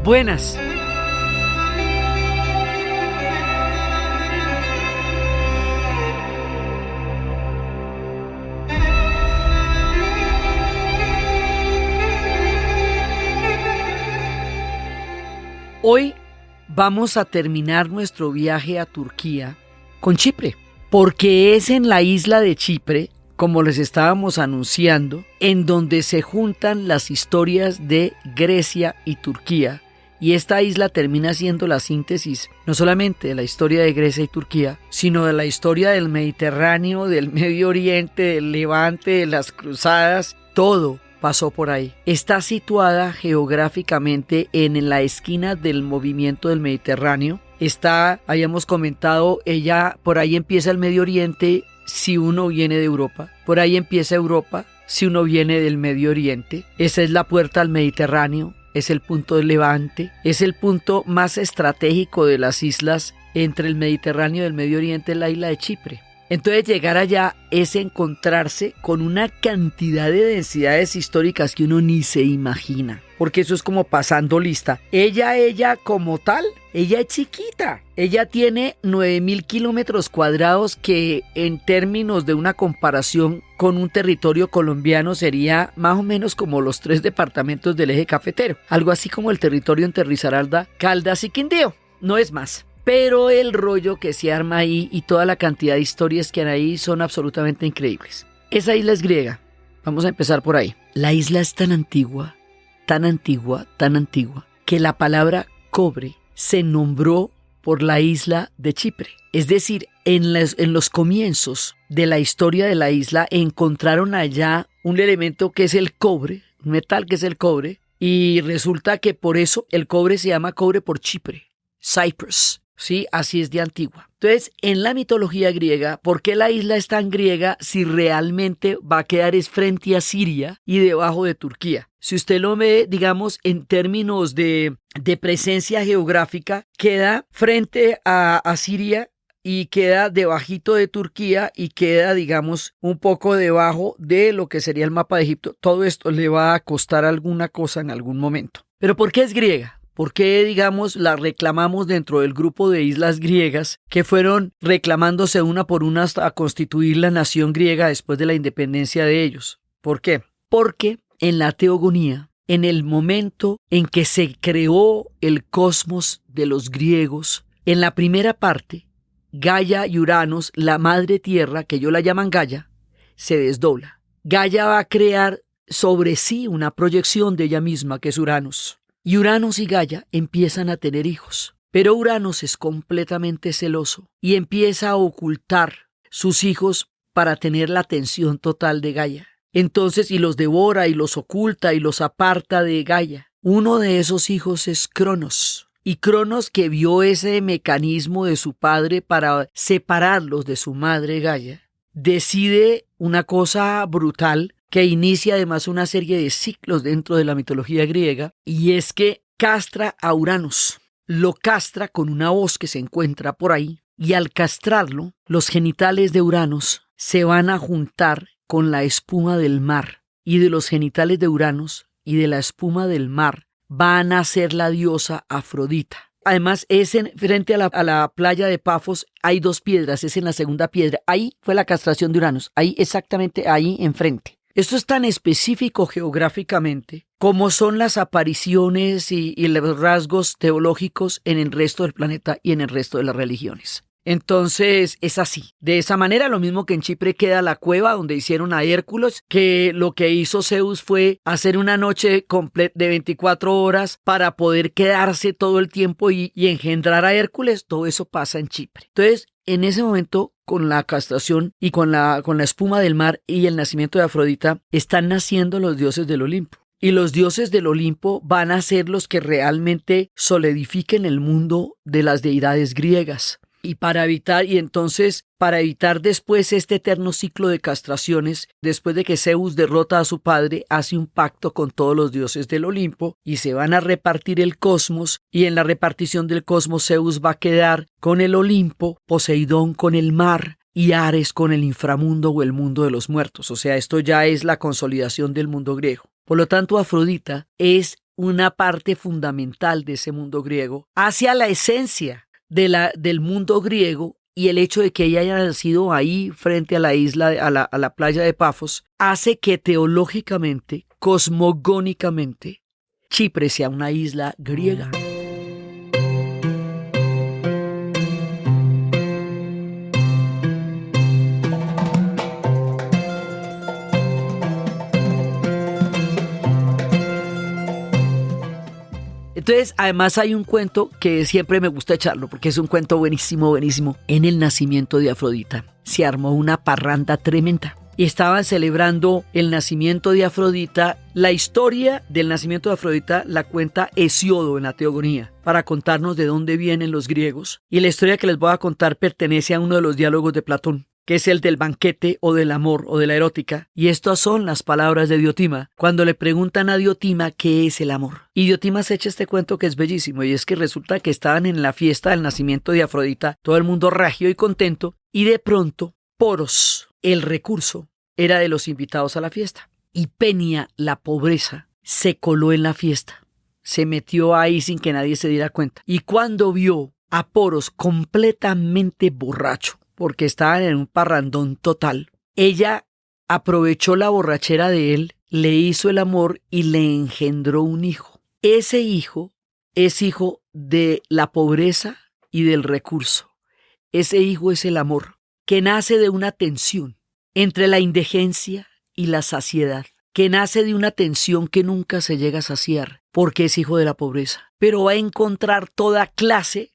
Buenas. Hoy vamos a terminar nuestro viaje a Turquía con Chipre, porque es en la isla de Chipre, como les estábamos anunciando, en donde se juntan las historias de Grecia y Turquía. Y esta isla termina siendo la síntesis no solamente de la historia de Grecia y Turquía, sino de la historia del Mediterráneo, del Medio Oriente, del Levante, de las cruzadas, todo pasó por ahí. Está situada geográficamente en la esquina del movimiento del Mediterráneo. Habíamos comentado, por ahí empieza el Medio Oriente si uno viene de Europa. Por ahí empieza Europa si uno viene del Medio Oriente. Esa es la puerta al Mediterráneo, es el punto del Levante, es el punto más estratégico de las islas entre el Mediterráneo y el Medio Oriente, la isla de Chipre. Entonces llegar allá es encontrarse con una cantidad de densidades históricas que uno ni se imagina, porque eso es como pasando lista. Ella como tal, ella es chiquita. Ella tiene 9.000 kilómetros cuadrados, que en términos de una comparación con un territorio colombiano sería más o menos como los 3 departamentos del eje cafetero. Algo así como el territorio entre Risaralda, Caldas y Quindío. No es más. Pero el rollo que se arma ahí y toda la cantidad de historias que hay ahí son absolutamente increíbles. Esa isla es griega. Vamos a empezar por ahí. La isla es tan antigua, que la palabra cobre se nombró por la isla de Chipre. Es decir, en los comienzos de la historia de la isla encontraron allá un elemento que es el cobre, un metal que es el cobre, y resulta que por eso el cobre se llama cobre por Chipre, Cyprus. Sí, así es de antigua. Entonces, en la mitología griega, ¿por qué la isla es tan griega si realmente va a quedar es frente a Siria y debajo de Turquía? Si usted lo ve, digamos, en términos de presencia geográfica, queda frente a Siria y queda debajito de Turquía y queda, digamos, un poco debajo de lo que sería el mapa de Egipto. Todo esto le va a costar alguna cosa en algún momento. ¿Pero por qué es griega? ¿Por qué, digamos, la reclamamos dentro del grupo de islas griegas que fueron reclamándose una por una hasta constituir la nación griega después de la independencia de ellos? ¿Por qué? Porque en la teogonía, en el momento en que se creó el cosmos de los griegos, en la primera parte, Gaia y Uranos, la madre tierra, que ellos la llaman Gaia, se desdobla. Gaia va a crear sobre sí una proyección de ella misma, que es Uranos. Y Uranos y Gaia empiezan a tener hijos, pero Uranos es completamente celoso y empieza a ocultar sus hijos para tener la atención total de Gaia. Entonces, y los devora y los oculta y los aparta de Gaia. Uno de esos hijos es Cronos. Y Cronos, que vio ese mecanismo de su padre para separarlos de su madre Gaia, decide una cosa brutal que inicia además una serie de ciclos dentro de la mitología griega, y es que castra a Uranos. Lo castra con una hoz que se encuentra por ahí, y al castrarlo, los genitales de Uranos se van a juntar con la espuma del mar, y de los genitales de Uranos y de la espuma del mar va a nacer la diosa Afrodita. Además, frente a la playa de Pafos hay 2 piedras, es en la segunda piedra. Ahí fue la castración de Uranos, ahí exactamente ahí enfrente. Esto es tan específico geográficamente como son las apariciones y los rasgos teológicos en el resto del planeta y en el resto de las religiones. Entonces es así. De esa manera, lo mismo que en Chipre queda la cueva donde hicieron a Hércules, que lo que hizo Zeus fue hacer una noche de 24 horas para poder quedarse todo el tiempo y engendrar a Hércules. Todo eso pasa en Chipre. Entonces, en ese momento, con la castración y con la espuma del mar y el nacimiento de Afrodita, están naciendo los dioses del Olimpo. Y los dioses del Olimpo van a ser los que realmente solidifiquen el mundo de las deidades griegas. Y para evitar después este eterno ciclo de castraciones, después de que Zeus derrota a su padre, hace un pacto con todos los dioses del Olimpo y se van a repartir el cosmos, y en la repartición del cosmos Zeus va a quedar con el Olimpo, Poseidón con el mar y Ares con el inframundo o el mundo de los muertos. O sea, esto ya es la consolidación del mundo griego. Por lo tanto, Afrodita es una parte fundamental de ese mundo griego, hacia la esencia del mundo griego, y el hecho de que ella haya nacido ahí frente a la isla, a la playa de Pafos, hace que teológicamente, cosmogónicamente, Chipre sea una isla griega. Entonces, además hay un cuento que siempre me gusta echarlo, porque es un cuento buenísimo, buenísimo. En el nacimiento de Afrodita se armó una parranda tremenda y estaban celebrando el nacimiento de Afrodita. La historia del nacimiento de Afrodita la cuenta Hesiodo en la Teogonía, para contarnos de dónde vienen los griegos. Y la historia que les voy a contar pertenece a uno de los diálogos de Platón, que es el del banquete o del amor o de la erótica. Y estas son las palabras de Diotima cuando le preguntan a Diotima qué es el amor. Y Diotima se echa este cuento que es bellísimo, y es que resulta que estaban en la fiesta del nacimiento de Afrodita, todo el mundo regio y contento, y de pronto Poros, el recurso, era de los invitados a la fiesta. Y Penia, la pobreza, se coló en la fiesta. Se metió ahí sin que nadie se diera cuenta. Y cuando vio a Poros completamente borracho, porque estaban en un parrandón total, ella aprovechó la borrachera de él, le hizo el amor y le engendró un hijo. Ese hijo es hijo de la pobreza y del recurso. Ese hijo es el amor, que nace de una tensión entre la indigencia y la saciedad, que nace de una tensión que nunca se llega a saciar, porque es hijo de la pobreza, pero va a encontrar toda clase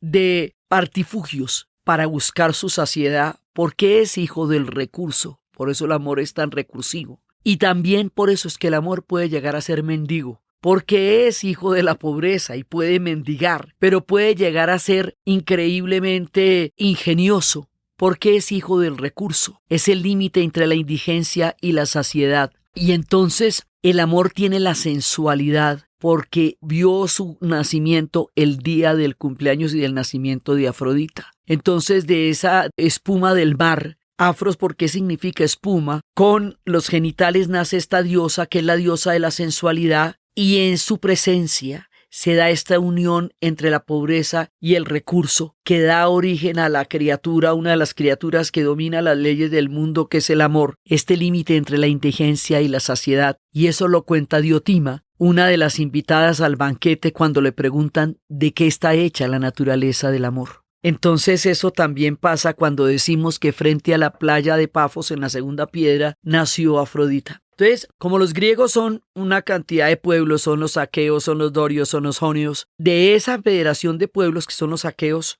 de artilugios para buscar su saciedad, porque es hijo del recurso. Por eso el amor es tan recursivo. Y también por eso es que el amor puede llegar a ser mendigo, porque es hijo de la pobreza y puede mendigar, pero puede llegar a ser increíblemente ingenioso, porque es hijo del recurso. Es el límite entre la indigencia y la saciedad. Y entonces el amor tiene la sensualidad, porque vio su nacimiento el día del cumpleaños y del nacimiento de Afrodita. Entonces, de esa espuma del mar, afros, porque significa espuma, con los genitales nace esta diosa, que es la diosa de la sensualidad, y en su presencia se da esta unión entre la pobreza y el recurso, que da origen a la criatura, una de las criaturas que domina las leyes del mundo, que es el amor, este límite entre la indigencia y la saciedad. Y eso lo cuenta Diotima, una de las invitadas al banquete, cuando le preguntan de qué está hecha la naturaleza del amor. Entonces eso también pasa cuando decimos que frente a la playa de Pafos, en la segunda piedra, nació Afrodita. Entonces, como los griegos son una cantidad de pueblos, son los aqueos, son los dorios, son los jonios, de esa federación de pueblos que son los aqueos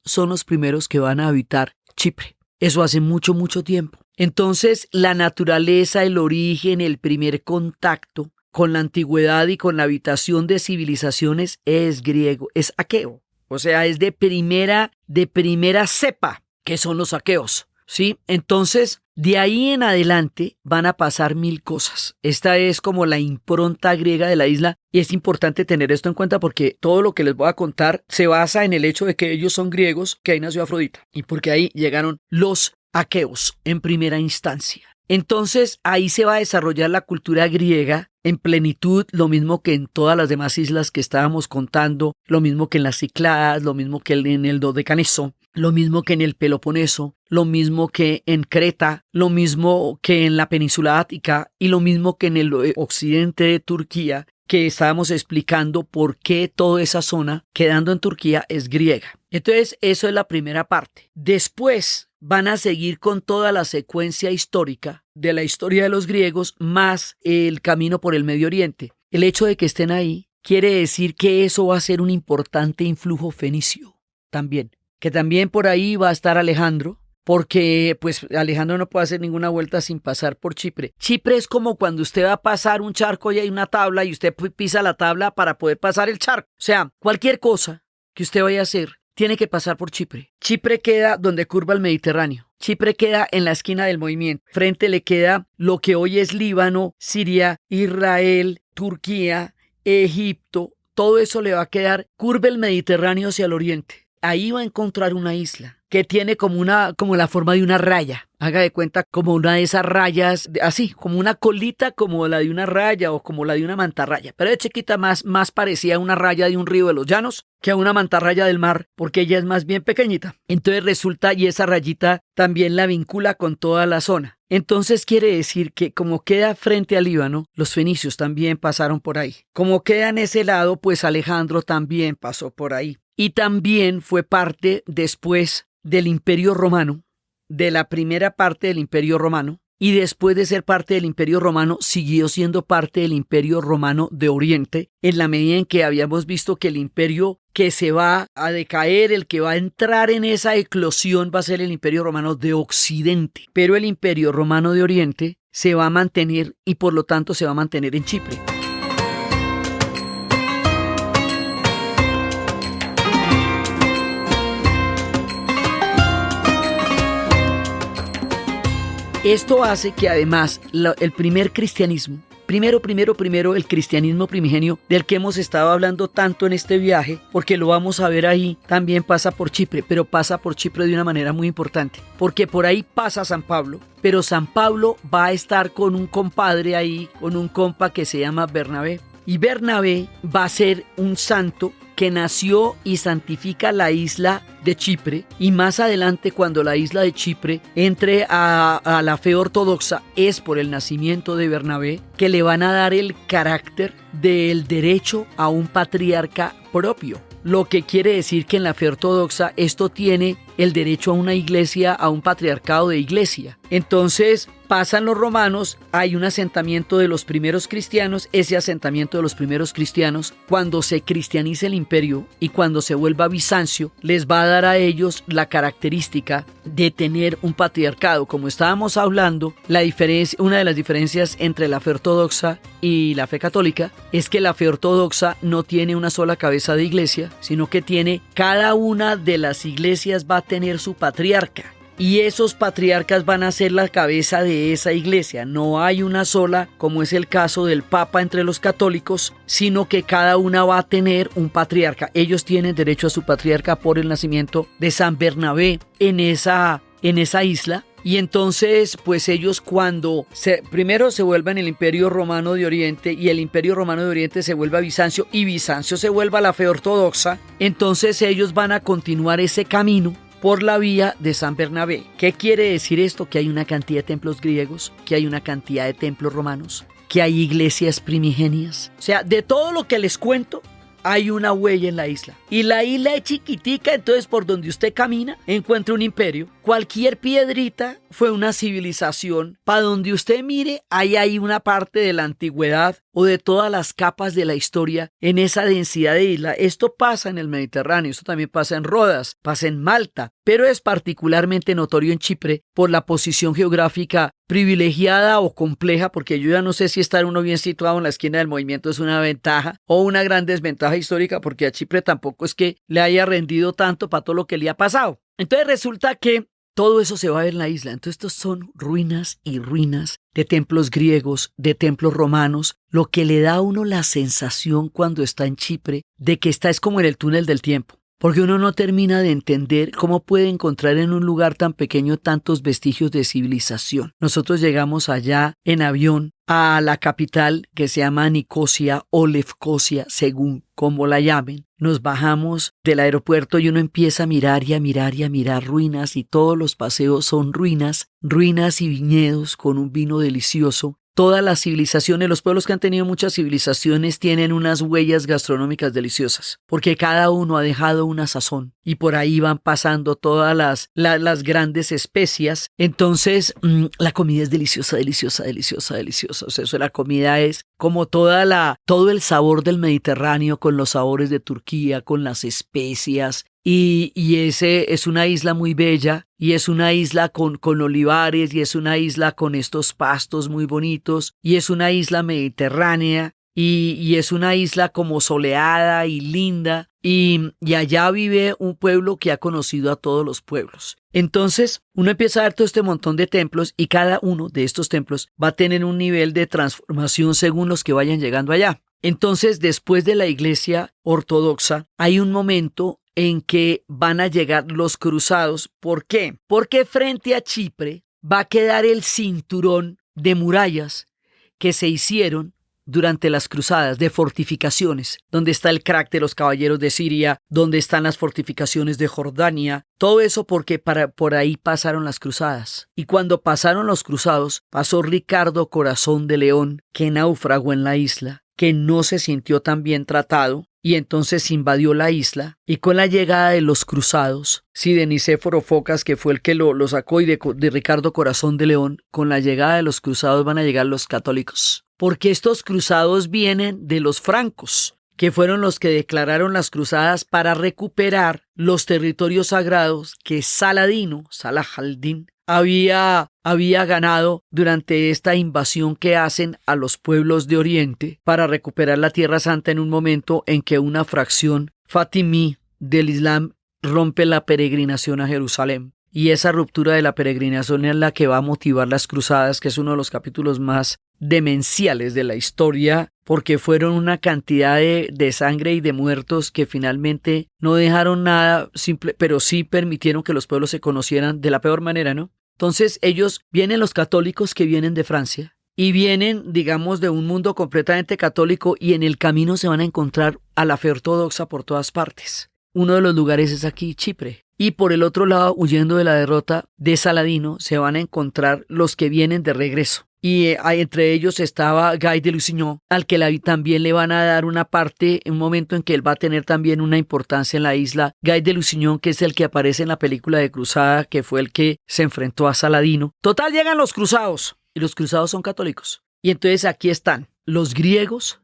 son los primeros que van a habitar Chipre. Eso hace mucho, mucho tiempo. Entonces, la naturaleza, el origen, el primer contacto con la antigüedad y con la habitación de civilizaciones es griego, es aqueo. O sea, es de primera cepa, que son los aqueos, ¿sí? Entonces, de ahí en adelante van a pasar 1000 cosas. Esta es como la impronta griega de la isla, y es importante tener esto en cuenta porque todo lo que les voy a contar se basa en el hecho de que ellos son griegos, que ahí nació Afrodita, y porque ahí llegaron los aqueos en primera instancia. Entonces, ahí se va a desarrollar la cultura griega en plenitud, lo mismo que en todas las demás islas que estábamos contando, lo mismo que en las Cícladas, lo mismo que en el Dodecaneso, lo mismo que en el Peloponeso, lo mismo que en Creta, lo mismo que en la península Ática y lo mismo que en el occidente de Turquía, que estábamos explicando por qué toda esa zona, quedando en Turquía, es griega. Entonces, eso es la primera parte. Después van a seguir con toda la secuencia histórica de la historia de los griegos, más el camino por el Medio Oriente. El hecho de que estén ahí quiere decir que eso va a ser un importante influjo fenicio también. Que también por ahí va a estar Alejandro, porque pues Alejandro no puede hacer ninguna vuelta sin pasar por Chipre. Chipre es como cuando usted va a pasar un charco y hay una tabla y usted pisa la tabla para poder pasar el charco. O sea, cualquier cosa que usted vaya a hacer tiene que pasar por Chipre. Chipre queda donde curva el Mediterráneo. Chipre queda en la esquina del movimiento. Frente le queda lo que hoy es Líbano, Siria, Israel, Turquía, Egipto. Todo eso le va a quedar, curva el Mediterráneo hacia el oriente. ahí va a encontrar una isla que tiene como la forma de una raya. Haga de cuenta como una de esas rayas, así, como una colita como la de una raya o como la de una mantarraya. Pero de chiquita más parecía a una raya de un río de los llanos que a una mantarraya del mar, porque ella es más bien pequeñita. Entonces resulta, y esa rayita también la vincula con toda la zona. Entonces quiere decir que como queda frente al Líbano, los fenicios también pasaron por ahí. Como queda en ese lado, pues Alejandro también pasó por ahí. Y también fue parte después del Imperio Romano, de la primera parte del Imperio Romano, y después de ser parte del Imperio Romano, siguió siendo parte del Imperio Romano de Oriente, en la medida en que habíamos visto que el imperio que se va a decaer, el que va a entrar en esa eclosión, va a ser el Imperio Romano de Occidente. Pero el Imperio Romano de Oriente se va a mantener y por lo tanto se va a mantener en Chipre. Esto hace que además el primer cristianismo, primero el cristianismo primigenio del que hemos estado hablando tanto en este viaje, porque lo vamos a ver ahí, también pasa por Chipre, pero pasa por Chipre de una manera muy importante, porque por ahí pasa San Pablo, pero San Pablo va a estar con un compadre ahí, con un compa que se llama Bernabé, y Bernabé va a ser un santo que nació y santifica la isla de Chipre, y más adelante cuando la isla de Chipre entre a la fe ortodoxa es por el nacimiento de Bernabé, que le van a dar el carácter del derecho a un patriarca propio. Lo que quiere decir que en la fe ortodoxa esto tiene el derecho a una iglesia, a un patriarcado de iglesia. Entonces pasan los romanos, hay un asentamiento de los primeros cristianos, ese asentamiento de los primeros cristianos, cuando se cristianiza el imperio y cuando se vuelva Bizancio, les va a dar a ellos la característica de tener un patriarcado. Como estábamos hablando, una de las diferencias entre la fe ortodoxa y la fe católica es que la fe ortodoxa no tiene una sola cabeza de iglesia, sino que tiene cada una de las iglesias va a tener su patriarca. Y esos patriarcas van a ser la cabeza de esa iglesia. No hay una sola, como es el caso del Papa entre los católicos, sino que cada una va a tener un patriarca. Ellos tienen derecho a su patriarca por el nacimiento de San Bernabé en esa isla. Y entonces, pues ellos primero se vuelven el Imperio Romano de Oriente, y el Imperio Romano de Oriente se vuelve a Bizancio, y Bizancio se vuelve a la fe ortodoxa. Entonces ellos van a continuar ese camino por la vía de San Bernabé. ¿Qué quiere decir esto? Que hay una cantidad de templos griegos, que hay una cantidad de templos romanos, que hay iglesias primigenias. O sea, de todo lo que les cuento, hay una huella en la isla. Y la isla es chiquitica, entonces por donde usted camina, encuentra un imperio. Cualquier piedrita fue una civilización. Para donde usted mire, ahí hay una parte de la antigüedad o de todas las capas de la historia en esa densidad de isla. Esto pasa en el Mediterráneo, esto también pasa en Rodas, pasa en Malta, pero es particularmente notorio en Chipre por la posición geográfica privilegiada o compleja, porque yo ya no sé si estar uno bien situado en la esquina del movimiento es una ventaja o una gran desventaja histórica, porque a Chipre tampoco es que le haya rendido tanto para todo lo que le ha pasado. Entonces resulta que todo eso se va a ver en la isla. Entonces estos son ruinas y ruinas de templos griegos, de templos romanos, lo que le da a uno la sensación cuando está en Chipre de que es como en el túnel del tiempo. Porque uno no termina de entender cómo puede encontrar en un lugar tan pequeño tantos vestigios de civilización. Nosotros llegamos allá en avión a la capital que se llama Nicosia o Lefkosia, según como la llamen. Nos bajamos del aeropuerto y uno empieza a mirar y a mirar y a mirar ruinas, y todos los paseos son ruinas y viñedos con un vino delicioso. Todas las civilizaciones, los pueblos que han tenido muchas civilizaciones tienen unas huellas gastronómicas deliciosas, porque cada uno ha dejado una sazón y por ahí van pasando todas las grandes especias. Entonces, la comida es deliciosa. O sea, la comida es como todo el sabor del Mediterráneo con los sabores de Turquía, con las especias. Y ese es una isla muy bella, y es una isla con olivares, y es una isla con estos pastos muy bonitos, y es una isla mediterránea, y es una isla como soleada y linda, y allá vive un pueblo que ha conocido a todos los pueblos. Entonces uno empieza a ver todo este montón de templos, y cada uno de estos templos va a tener un nivel de transformación según los que vayan llegando allá. Entonces, después de la iglesia ortodoxa, hay un momento en que van a llegar los cruzados. ¿Por qué? Porque frente a Chipre va a quedar el cinturón de murallas que se hicieron durante las cruzadas, de fortificaciones, donde está el crack de los caballeros de Siria, donde están las fortificaciones de Jordania, todo eso porque por ahí pasaron las cruzadas. Y cuando pasaron los cruzados, pasó Ricardo Corazón de León, que naufragó en la isla, que no se sintió tan bien tratado, y entonces invadió la isla, y con la llegada de los cruzados, de Nicéforo Focas, que fue el que lo sacó, y de Ricardo Corazón de León, con la llegada de los cruzados van a llegar los católicos. Porque estos cruzados vienen de los francos, que fueron los que declararon las cruzadas para recuperar los territorios sagrados que Saladino, Salah al-Din, había ganado durante esta invasión que hacen a los pueblos de Oriente para recuperar la Tierra Santa en un momento en que una fracción fatimí del Islam rompe la peregrinación a Jerusalén. Y esa ruptura de la peregrinación es la que va a motivar las cruzadas, que es uno de los capítulos más demenciales de la historia, porque fueron una cantidad de sangre y de muertos que finalmente no dejaron nada simple, pero sí permitieron que los pueblos se conocieran de la peor manera, ¿no? Entonces vienen los católicos que vienen de Francia y vienen, digamos, de un mundo completamente católico, y en el camino se van a encontrar a la fe ortodoxa por todas partes. Uno de los lugares es aquí, Chipre. Y por el otro lado, huyendo de la derrota de Saladino, se van a encontrar los que vienen de regreso. Y entre ellos estaba Guy de Lusignan, al que también le van a dar una parte, un momento en que él va a tener también una importancia en la isla. Guy de Lusignan, que es el que aparece en la película de Cruzada, que fue el que se enfrentó a Saladino. Total, llegan los cruzados, y los cruzados son católicos. Y entonces aquí están los griegos,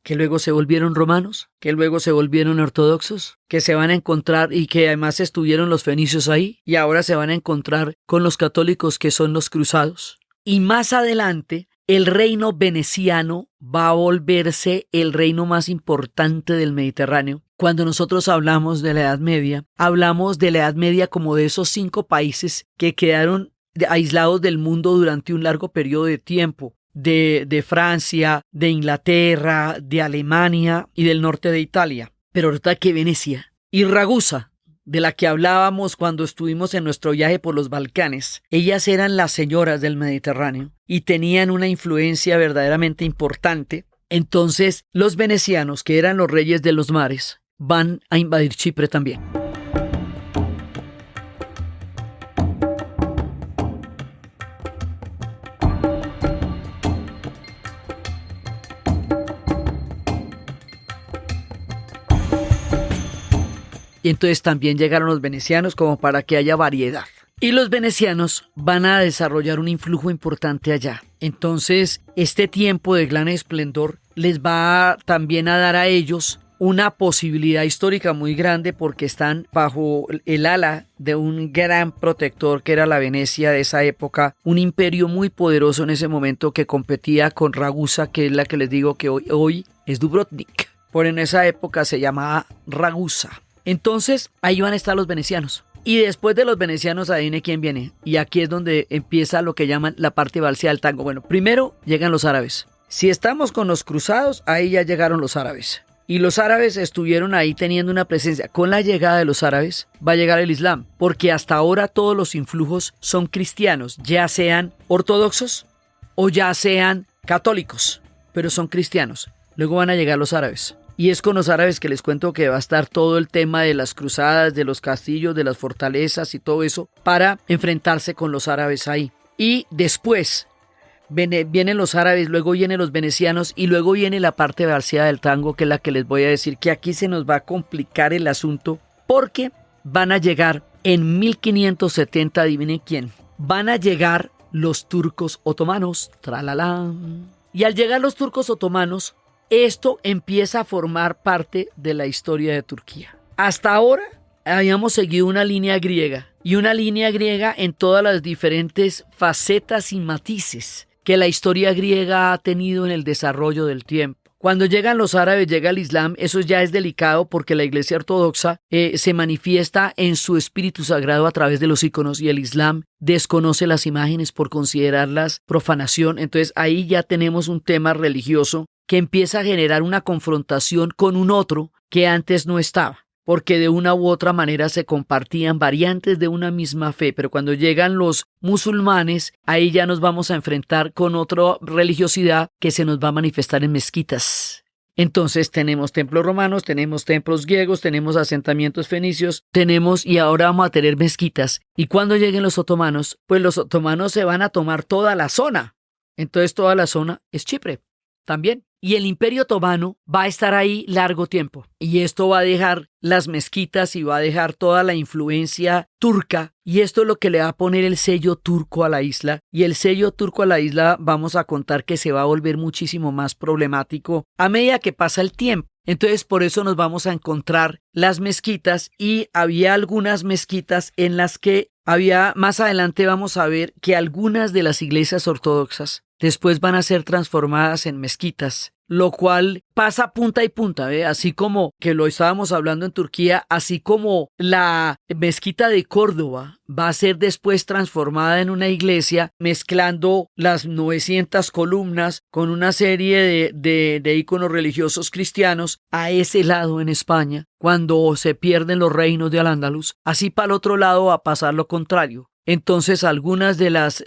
que luego se volvieron romanos, que luego se volvieron ortodoxos, que se van a encontrar, y que además estuvieron los fenicios ahí, y ahora se van a encontrar con los católicos, que son los cruzados. Y más adelante, el reino veneciano va a volverse el reino más importante del Mediterráneo. Cuando nosotros hablamos de la Edad Media, hablamos de la Edad Media como de esos 5 países que quedaron aislados del mundo durante un largo periodo de tiempo. De Francia, de Inglaterra, de Alemania y del norte de Italia. Pero resulta que Venecia y Ragusa, de la que hablábamos cuando estuvimos en nuestro viaje por los Balcanes, ellas eran las señoras del Mediterráneo y tenían una influencia verdaderamente importante. Entonces, los venecianos, que eran los reyes de los mares, van a invadir Chipre también. Y entonces también llegaron los venecianos, como para que haya variedad. Y los venecianos van a desarrollar un influjo importante allá. Entonces, este tiempo de gran esplendor les va también a dar a ellos una posibilidad histórica muy grande, porque están bajo el ala de un gran protector que era la Venecia de esa época, un imperio muy poderoso en ese momento que competía con Ragusa, que es la que les digo que hoy es Dubrovnik. Por en esa época se llamaba Ragusa. Entonces, ahí van a estar los venecianos. Y después de los venecianos, adivine quién viene. Y aquí es donde empieza lo que llaman la parte balsea del tango. Bueno, primero llegan los árabes. Si estamos con los cruzados, ahí ya llegaron los árabes. Y los árabes estuvieron ahí teniendo una presencia. Con la llegada de los árabes va a llegar el Islam. Porque hasta ahora todos los influjos son cristianos, ya sean ortodoxos o ya sean católicos. Pero son cristianos. Luego van a llegar los árabes. Y es con los árabes que les cuento que va a estar todo el tema de las cruzadas, de los castillos, de las fortalezas y todo eso, para enfrentarse con los árabes ahí. Y después vienen los árabes, luego vienen los venecianos, y luego viene la parte balsea del tango, que es la que les voy a decir, que aquí se nos va a complicar el asunto, porque van a llegar en 1570, adivinen quién, van a llegar los turcos otomanos, tralala. Y al llegar los turcos otomanos, esto empieza a formar parte de la historia de Turquía. Hasta ahora habíamos seguido una línea griega, y una línea griega en todas las diferentes facetas y matices que la historia griega ha tenido en el desarrollo del tiempo. Cuando llegan los árabes, llega el Islam, eso ya es delicado, porque la Iglesia Ortodoxa se manifiesta en su espíritu sagrado a través de los íconos, y el Islam desconoce las imágenes por considerarlas profanación. Entonces ahí ya tenemos un tema religioso que empieza a generar una confrontación con un otro que antes no estaba. porque de una u otra manera se compartían variantes de una misma fe, pero cuando llegan los musulmanes, ahí ya nos vamos a enfrentar con otra religiosidad que se nos va a manifestar en mezquitas. Entonces tenemos templos romanos, tenemos templos griegos, tenemos asentamientos fenicios, y ahora vamos a tener mezquitas. Y cuando lleguen los otomanos, pues los otomanos se van a tomar toda la zona. Entonces toda la zona es Chipre también. Y el Imperio Otomano va a estar ahí largo tiempo. Y esto va a dejar las mezquitas y va a dejar toda la influencia turca. Y esto es lo que le va a poner el sello turco a la isla. Y el sello turco a la isla vamos a contar que se va a volver muchísimo más problemático a medida que pasa el tiempo. Entonces por eso nos vamos a encontrar las mezquitas, y había algunas mezquitas en las que más adelante vamos a ver que algunas de las iglesias ortodoxas después van a ser transformadas en mezquitas, lo cual pasa punta y punta, ¿ve? Así como que lo estábamos hablando en Turquía, así como la mezquita de Córdoba va a ser después transformada en una iglesia, mezclando las 900 columnas con una serie de íconos religiosos cristianos a ese lado en España, cuando se pierden los reinos de Al-Ándalus. Así para el otro lado va a pasar lo contrario. Entonces algunas de las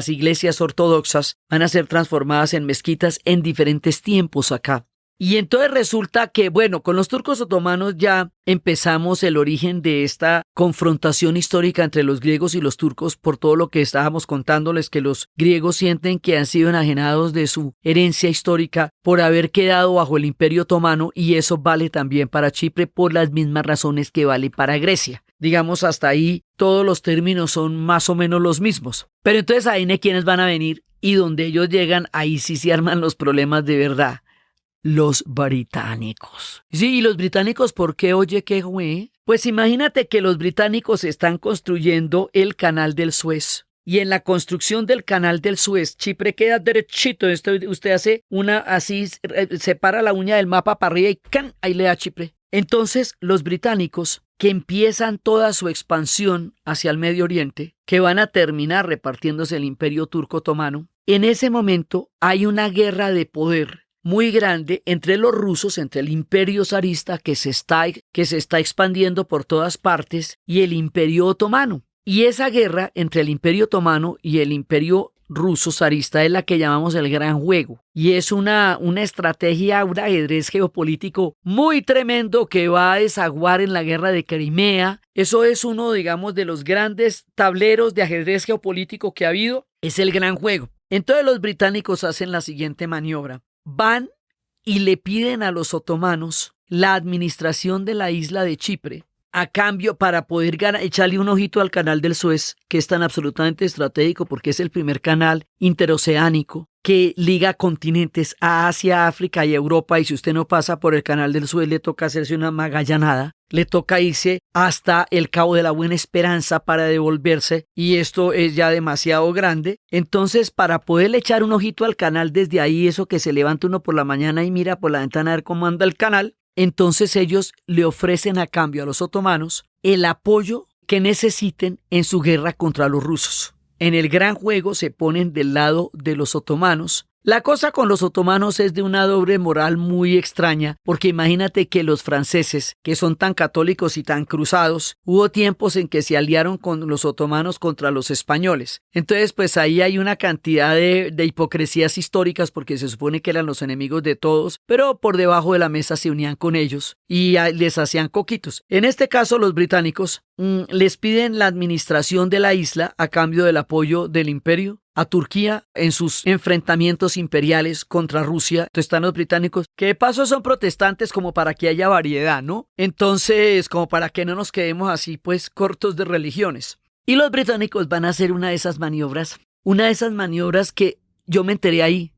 iglesias ortodoxas van a ser transformadas en mezquitas en diferentes tiempos acá. Y entonces resulta que, bueno, con los turcos otomanos ya empezamos el origen de esta confrontación histórica entre los griegos y los turcos, por todo lo que estábamos contándoles, que los griegos sienten que han sido enajenados de su herencia histórica por haber quedado bajo el Imperio Otomano, y eso vale también para Chipre por las mismas razones que vale para Grecia. Digamos, hasta ahí todos los términos son más o menos los mismos. Pero entonces ahí quienes van a venir, y donde ellos llegan, ahí sí se arman los problemas de verdad. Los británicos. Sí, ¿y los británicos por qué? Oye, ¿qué fue? Pues imagínate que los británicos están construyendo el Canal del Suez. Y en la construcción del Canal del Suez, Chipre queda derechito. Usted hace así, separa la uña del mapa para arriba y ¡can! Ahí le da Chipre. Entonces, los británicos, que empiezan toda su expansión hacia el Medio Oriente, que van a terminar repartiéndose el Imperio Turco Otomano, en ese momento hay una guerra de poder muy grande entre los rusos, entre el Imperio zarista que se está expandiendo por todas partes, y el Imperio Otomano. Y esa guerra entre el Imperio Otomano y el Imperio ruso zarista es la que llamamos el Gran Juego. Y es una estrategia, un ajedrez geopolítico muy tremendo que va a desaguar en la guerra de Crimea. Eso es uno, digamos, de los grandes tableros de ajedrez geopolítico que ha habido. Es el Gran Juego. Entonces los británicos hacen la siguiente maniobra. Van y le piden a los otomanos la administración de la isla de Chipre, a cambio para poder echarle un ojito al Canal del Suez, que es tan absolutamente estratégico porque es el primer canal interoceánico que liga continentes a Asia, África y Europa, y si usted no pasa por el Canal del Suez le toca hacerse una magallanada, le toca irse hasta el Cabo de la Buena Esperanza para devolverse, y esto es ya demasiado grande. Entonces, para poderle echar un ojito al canal desde ahí, eso que se levanta uno por la mañana y mira por la ventana a ver cómo anda el canal, entonces ellos le ofrecen a cambio a los otomanos el apoyo que necesiten en su guerra contra los rusos. En el Gran Juego se ponen del lado de los otomanos. La cosa con los otomanos es de una doble moral muy extraña, porque imagínate que los franceses, que son tan católicos y tan cruzados, hubo tiempos en que se aliaron con los otomanos contra los españoles. Entonces, pues ahí hay una cantidad de hipocresías históricas, porque se supone que eran los enemigos de todos, pero por debajo de la mesa se unían con ellos y les hacían coquitos. En este caso, los británicos les piden la administración de la isla a cambio del apoyo del imperio a Turquía en sus enfrentamientos imperiales contra Rusia. Entonces están los británicos, que de paso son protestantes, como para que haya variedad, ¿no? Entonces, como para que no nos quedemos así, pues, cortos de religiones. Y los británicos van a hacer una de esas maniobras que yo me enteré ahí,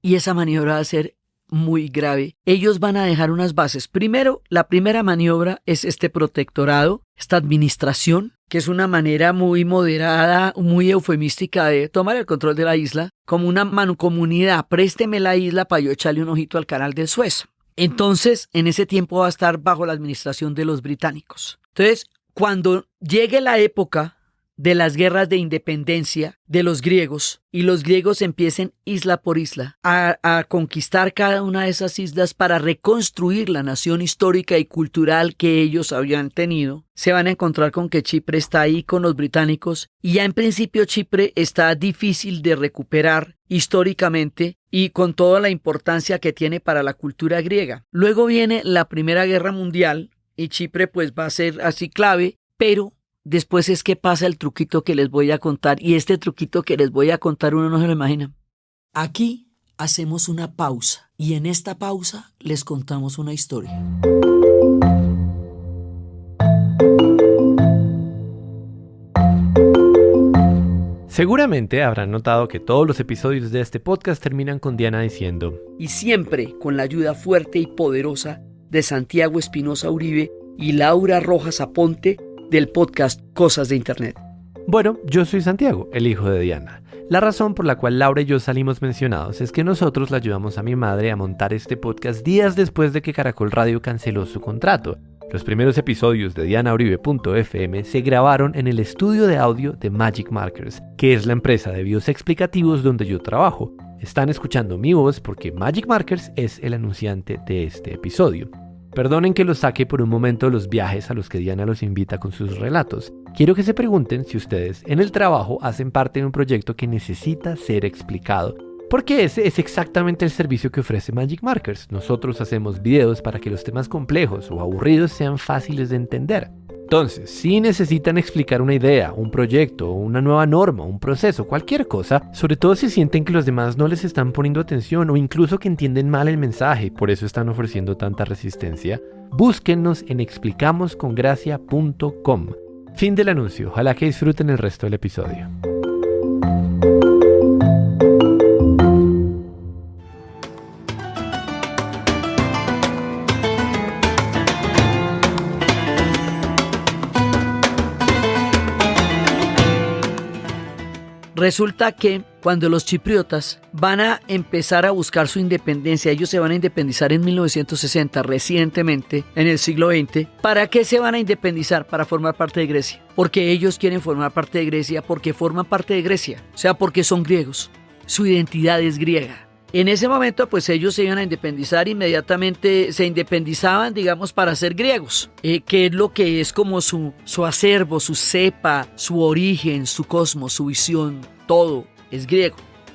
y esa maniobra va a ser muy grave. Ellos van a dejar unas bases. Primero, la primera maniobra es este protectorado, esta administración, que es una manera muy moderada, muy eufemística de tomar el control de la isla, como una mancomunidad. Présteme la isla para yo echarle un ojito al Canal del Suez. Entonces, en ese tiempo va a estar bajo la administración de los británicos. Entonces, cuando llegue la época de las guerras de independencia de los griegos y los griegos empiecen isla por isla a conquistar cada una de esas islas para reconstruir la nación histórica y cultural que ellos habían tenido, se van a encontrar con que Chipre está ahí con los británicos y ya en principio Chipre está difícil de recuperar históricamente y con toda la importancia que tiene para la cultura griega. Luego viene la Primera Guerra Mundial y Chipre pues va a ser así clave, pero después es que pasa el truquito que les voy a contar y este truquito que les voy a contar uno no se lo imagina. Aquí hacemos una pausa y en esta pausa les contamos una historia. Seguramente habrán notado que todos los episodios de este podcast terminan con Diana diciendo: y siempre con la ayuda fuerte y poderosa de Santiago Espinosa Uribe y Laura Rojas Aponte del podcast Cosas de Internet. Bueno, yo soy Santiago, el hijo de Diana. La razón por la cual Laura y yo salimos mencionados es que nosotros le ayudamos a mi madre a montar este podcast días después de que Caracol Radio canceló su contrato. Los primeros episodios de DianaUribe.fm se grabaron en el estudio de audio de Magic Markers, que es la empresa de videos explicativos donde yo trabajo. Están escuchando mi voz porque Magic Markers es el anunciante de este episodio. Perdonen que los saque por un momento de los viajes a los que Diana los invita con sus relatos. Quiero que se pregunten si ustedes en el trabajo hacen parte de un proyecto que necesita ser explicado, porque ese es exactamente el servicio que ofrece Magic Markers. Nosotros hacemos videos para que los temas complejos o aburridos sean fáciles de entender. Entonces, si necesitan explicar una idea, un proyecto, una nueva norma, un proceso, cualquier cosa, sobre todo si sienten que los demás no les están poniendo atención o incluso que entienden mal el mensaje y por eso están ofreciendo tanta resistencia, búsquennos en explicamoscongracia.com. Fin del anuncio. Ojalá que disfruten el resto del episodio. Resulta que cuando los chipriotas van a empezar a buscar su independencia, ellos se van a independizar en 1960, recientemente, en el siglo XX. ¿Para qué se van a independizar? Para formar parte de Grecia. Porque ellos quieren formar parte de Grecia, porque forman parte de Grecia. O sea, porque son griegos. Su identidad es griega. En ese momento, pues ellos se iban a independizar, inmediatamente se independizaban, digamos, para ser griegos, que es lo que es como su acervo, su cepa, su origen, su cosmos, su visión, todo es griego.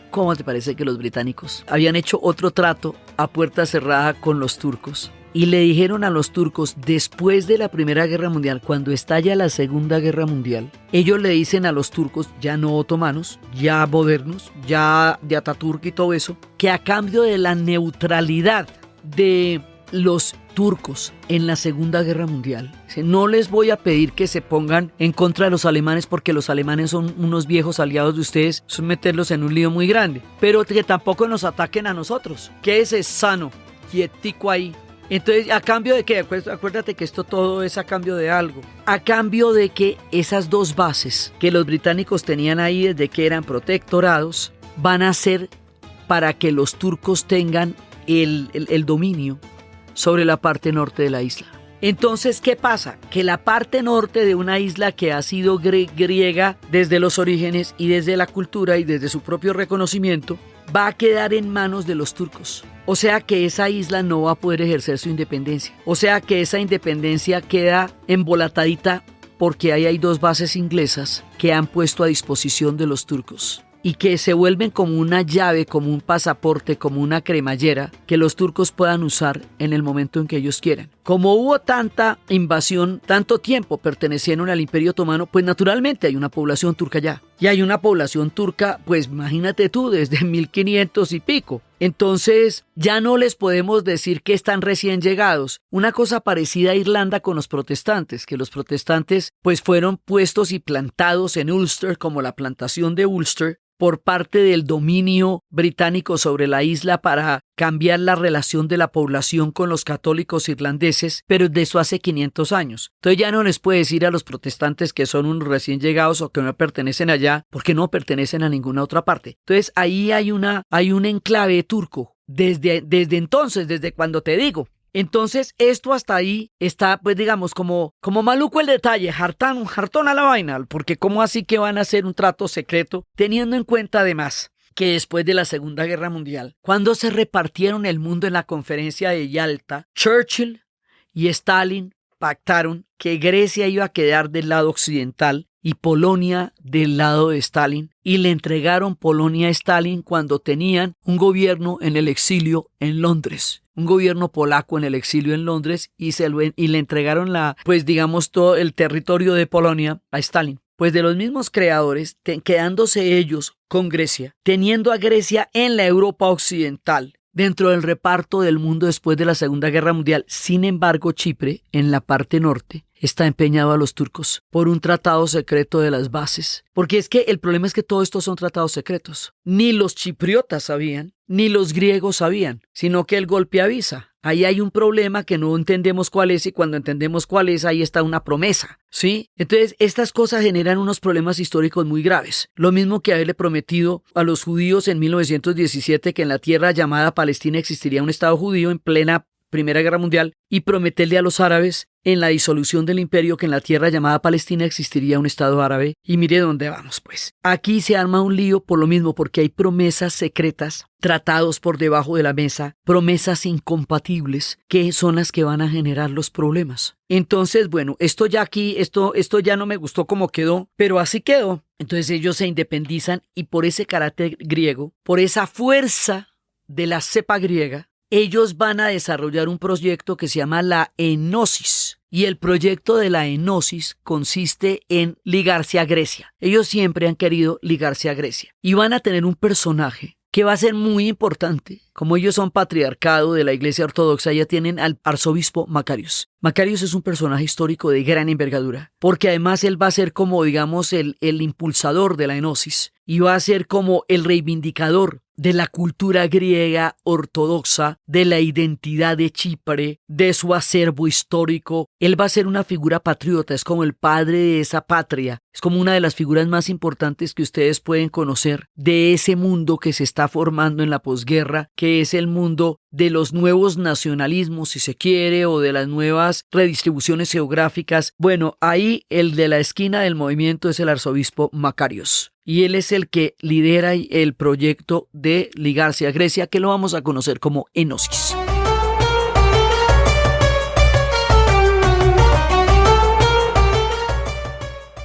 ¿Cómo te parece que los británicos habían hecho otro trato a puerta cerrada con los turcos? Y le dijeron a los turcos, después de la Primera Guerra Mundial, cuando estalla la Segunda Guerra Mundial, ellos le dicen a los turcos, ya no otomanos, ya modernos, ya de Ataturk y todo eso, que a cambio de la neutralidad de los turcos en la Segunda Guerra Mundial, no les voy a pedir que se pongan en contra de los alemanes porque los alemanes son unos viejos aliados de ustedes, es meterlos en un lío muy grande, pero que tampoco nos ataquen a nosotros, que ese es sano, quietico ahí. Entonces, ¿a cambio de qué? Acuérdate que esto todo es a cambio de algo. A cambio de que esas dos bases que los británicos tenían ahí desde que eran protectorados van a ser para que los turcos tengan el dominio sobre la parte norte de la isla. Entonces, ¿qué pasa? Que la parte norte de una isla que ha sido griega desde los orígenes y desde la cultura y desde su propio reconocimiento va a quedar en manos de los turcos. O sea que esa isla no va a poder ejercer su independencia. O sea que esa independencia queda embolatadita porque ahí hay dos bases inglesas que han puesto a disposición de los turcos y que se vuelven como una llave, como un pasaporte, como una cremallera que los turcos puedan usar en el momento en que ellos quieran. Como hubo tanta invasión, tanto tiempo perteneciendo al Imperio Otomano, pues naturalmente hay una población turca allá. Y hay una población turca, pues imagínate tú, desde 1500 y pico. Entonces ya no les podemos decir que están recién llegados. Una cosa parecida a Irlanda con los protestantes, que los protestantes pues fueron puestos y plantados en Ulster como la plantación de Ulster por parte del dominio británico sobre la isla para cambiar la relación de la población con los católicos irlandeses, pero de eso hace 500 años. Entonces ya no les puede decir a los protestantes que son unos recién llegados o que no pertenecen allá, porque no pertenecen a ninguna otra parte. Entonces ahí hay un enclave turco. Desde entonces, desde cuando te digo, Entonces, esto hasta ahí está, pues digamos, como maluco el detalle, hartón a la vaina, porque ¿cómo así que van a hacer un trato secreto? Teniendo en cuenta además que después de la Segunda Guerra Mundial, cuando se repartieron el mundo en la conferencia de Yalta, Churchill y Stalin pactaron que Grecia iba a quedar del lado occidental y Polonia del lado de Stalin, y le entregaron Polonia a Stalin cuando tenían un gobierno en el exilio en Londres, un gobierno polaco en el exilio en Londres, y le entregaron todo el territorio de Polonia a Stalin. Pues de los mismos creadores, quedándose ellos con Grecia, teniendo a Grecia en la Europa occidental, dentro del reparto del mundo después de la Segunda Guerra Mundial. Sin embargo, Chipre, en la parte norte, está empeñado a los turcos por un tratado secreto de las bases. Porque es que el problema es que todo esto son tratados secretos. Ni los chipriotas sabían, ni los griegos sabían, sino que el golpe avisa. Ahí hay un problema que no entendemos cuál es, y cuando entendemos cuál es, ahí está una promesa, ¿sí? Entonces, estas cosas generan unos problemas históricos muy graves. Lo mismo que haberle prometido a los judíos en 1917 que en la tierra llamada Palestina existiría un Estado judío en plena Primera Guerra Mundial, y prometerle a los árabes en la disolución del imperio que en la tierra llamada Palestina existiría un Estado árabe. Y mire dónde vamos, pues. Aquí se arma un lío por lo mismo, porque hay promesas secretas, tratados por debajo de la mesa, promesas incompatibles, que son las que van a generar los problemas. Entonces, bueno, esto ya no me gustó como quedó, pero así quedó. Entonces ellos se independizan, y por ese carácter griego, por esa fuerza de la cepa griega, ellos van a desarrollar un proyecto que se llama la enosis. Y el proyecto de la enosis consiste en ligarse a Grecia. Ellos siempre han querido ligarse a Grecia. Y van a tener un personaje que va a ser muy importante. Como ellos son patriarcado de la Iglesia Ortodoxa, ya tienen al arzobispo Macarios. Macarios es un personaje histórico de gran envergadura, porque además él va a ser como, digamos, el impulsador de la enosis, y va a ser como el reivindicador de la cultura griega ortodoxa, de la identidad de Chipre, de su acervo histórico. Él va a ser una figura patriota, es como el padre de esa patria, es como una de las figuras más importantes que ustedes pueden conocer de ese mundo que se está formando en la posguerra, que es el mundo de los nuevos nacionalismos, si se quiere, o de las nuevas redistribuciones geográficas. Bueno, ahí el de la esquina del movimiento es el arzobispo Macarios. Y él es el que lidera el proyecto de ligarse a Grecia, que lo vamos a conocer como enosis.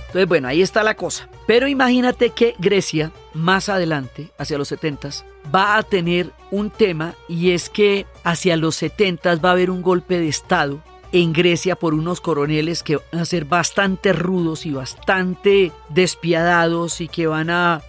Entonces, bueno, ahí está la cosa. Pero imagínate que Grecia, más adelante, hacia los 70s, va a tener un tema, y es que hacia los 70s va a haber un golpe de Estado en Grecia por unos coroneles que van a ser bastante rudos y bastante despiadados, y que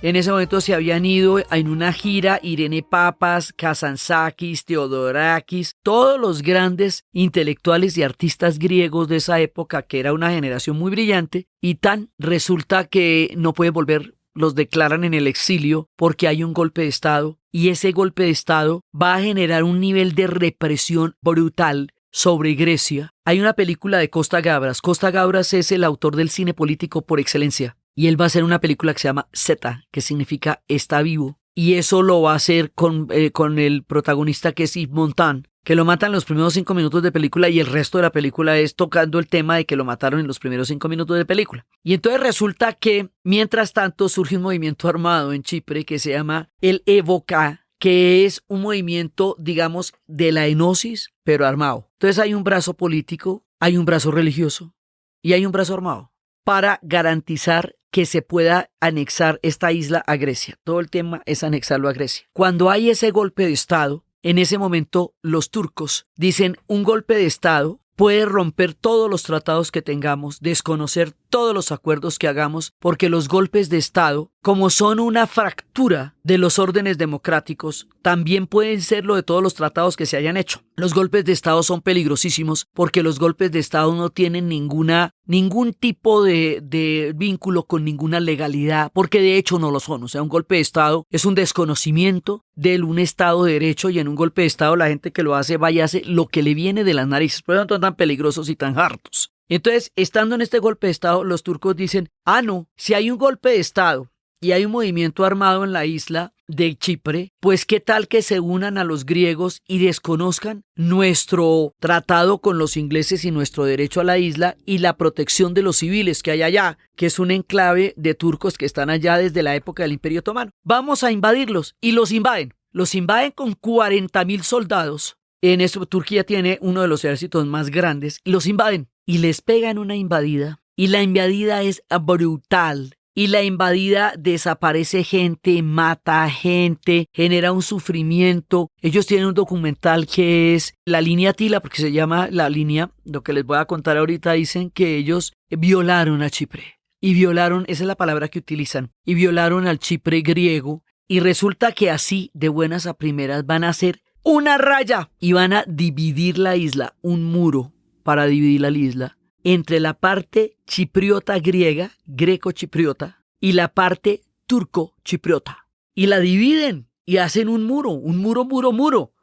en ese momento se habían ido en una gira Irene Papas, Kazantzakis, Theodorakis, todos los grandes intelectuales y artistas griegos de esa época, que era una generación muy brillante, y resulta que no puede volver. Los declaran en el exilio porque hay un golpe de Estado, y ese golpe de Estado va a generar un nivel de represión brutal sobre Grecia. Hay una película de Costa Gabras. Costa Gabras es el autor del cine político por excelencia, y él va a hacer una película que se llama Zeta, que significa está vivo, y eso lo va a hacer con el protagonista, que es Yves Montand, que lo matan en los primeros 5 minutos de película, y el resto de la película es tocando el tema de que lo mataron en los primeros 5 minutos de película. Y entonces resulta que, mientras tanto, surge un movimiento armado en Chipre que se llama el EVOK, que es un movimiento, digamos, de la enosis, pero armado. Entonces hay un brazo político, hay un brazo religioso y hay un brazo armado para garantizar que se pueda anexar esta isla a Grecia. Todo el tema es anexarlo a Grecia. Cuando hay ese golpe de Estado, en ese momento los turcos dicen: un golpe de Estado puede romper todos los tratados que tengamos, desconocer todos los acuerdos que hagamos, porque los golpes de Estado, como son una fractura de los órdenes democráticos, también pueden serlo de todos los tratados que se hayan hecho. Los golpes de Estado son peligrosísimos, porque los golpes de Estado no tienen ningún tipo de vínculo con ninguna legalidad, porque de hecho no lo son. O sea, un golpe de Estado es un desconocimiento de un Estado de Derecho, y en un golpe de Estado la gente que lo hace va y hace lo que le viene de las narices. Por eso son tan peligrosos y tan hartos. Entonces, estando en este golpe de Estado, los turcos dicen: no, si hay un golpe de Estado y hay un movimiento armado en la isla, de Chipre, pues qué tal que se unan a los griegos y desconozcan nuestro tratado con los ingleses y nuestro derecho a la isla y la protección de los civiles que hay allá, que es un enclave de turcos que están allá desde la época del Imperio Otomano. Vamos a invadirlos y los invaden. Los invaden con 40,000 soldados. En esto Turquía tiene uno de los ejércitos más grandes. Los invaden y les pegan una invadida. Y la invadida es brutal. Y la invadida desaparece gente, mata gente, genera un sufrimiento. Ellos tienen un documental que es la línea Tila, porque se llama la línea. Lo que les voy a contar ahorita, dicen que ellos violaron a Chipre. Y violaron, esa es la palabra que utilizan, y violaron al Chipre griego. Y resulta que así, de buenas a primeras, van a hacer una raya y van a dividir la isla, un muro para dividir la isla, entre la parte chipriota griega, greco-chipriota, y la parte turco-chipriota. Y la dividen y hacen un muro, muro.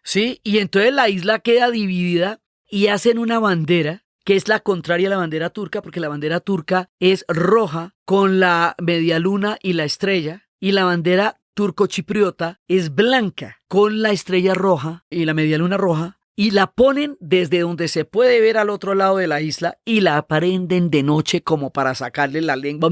¿Sí? Y entonces la isla queda dividida y hacen una bandera que es la contraria a la bandera turca, porque la bandera turca es roja con la media luna y la estrella, y la bandera turco-chipriota es blanca con la estrella roja y la media luna roja. Y la ponen desde donde se puede ver al otro lado de la isla y la prenden de noche como para sacarle la lengua.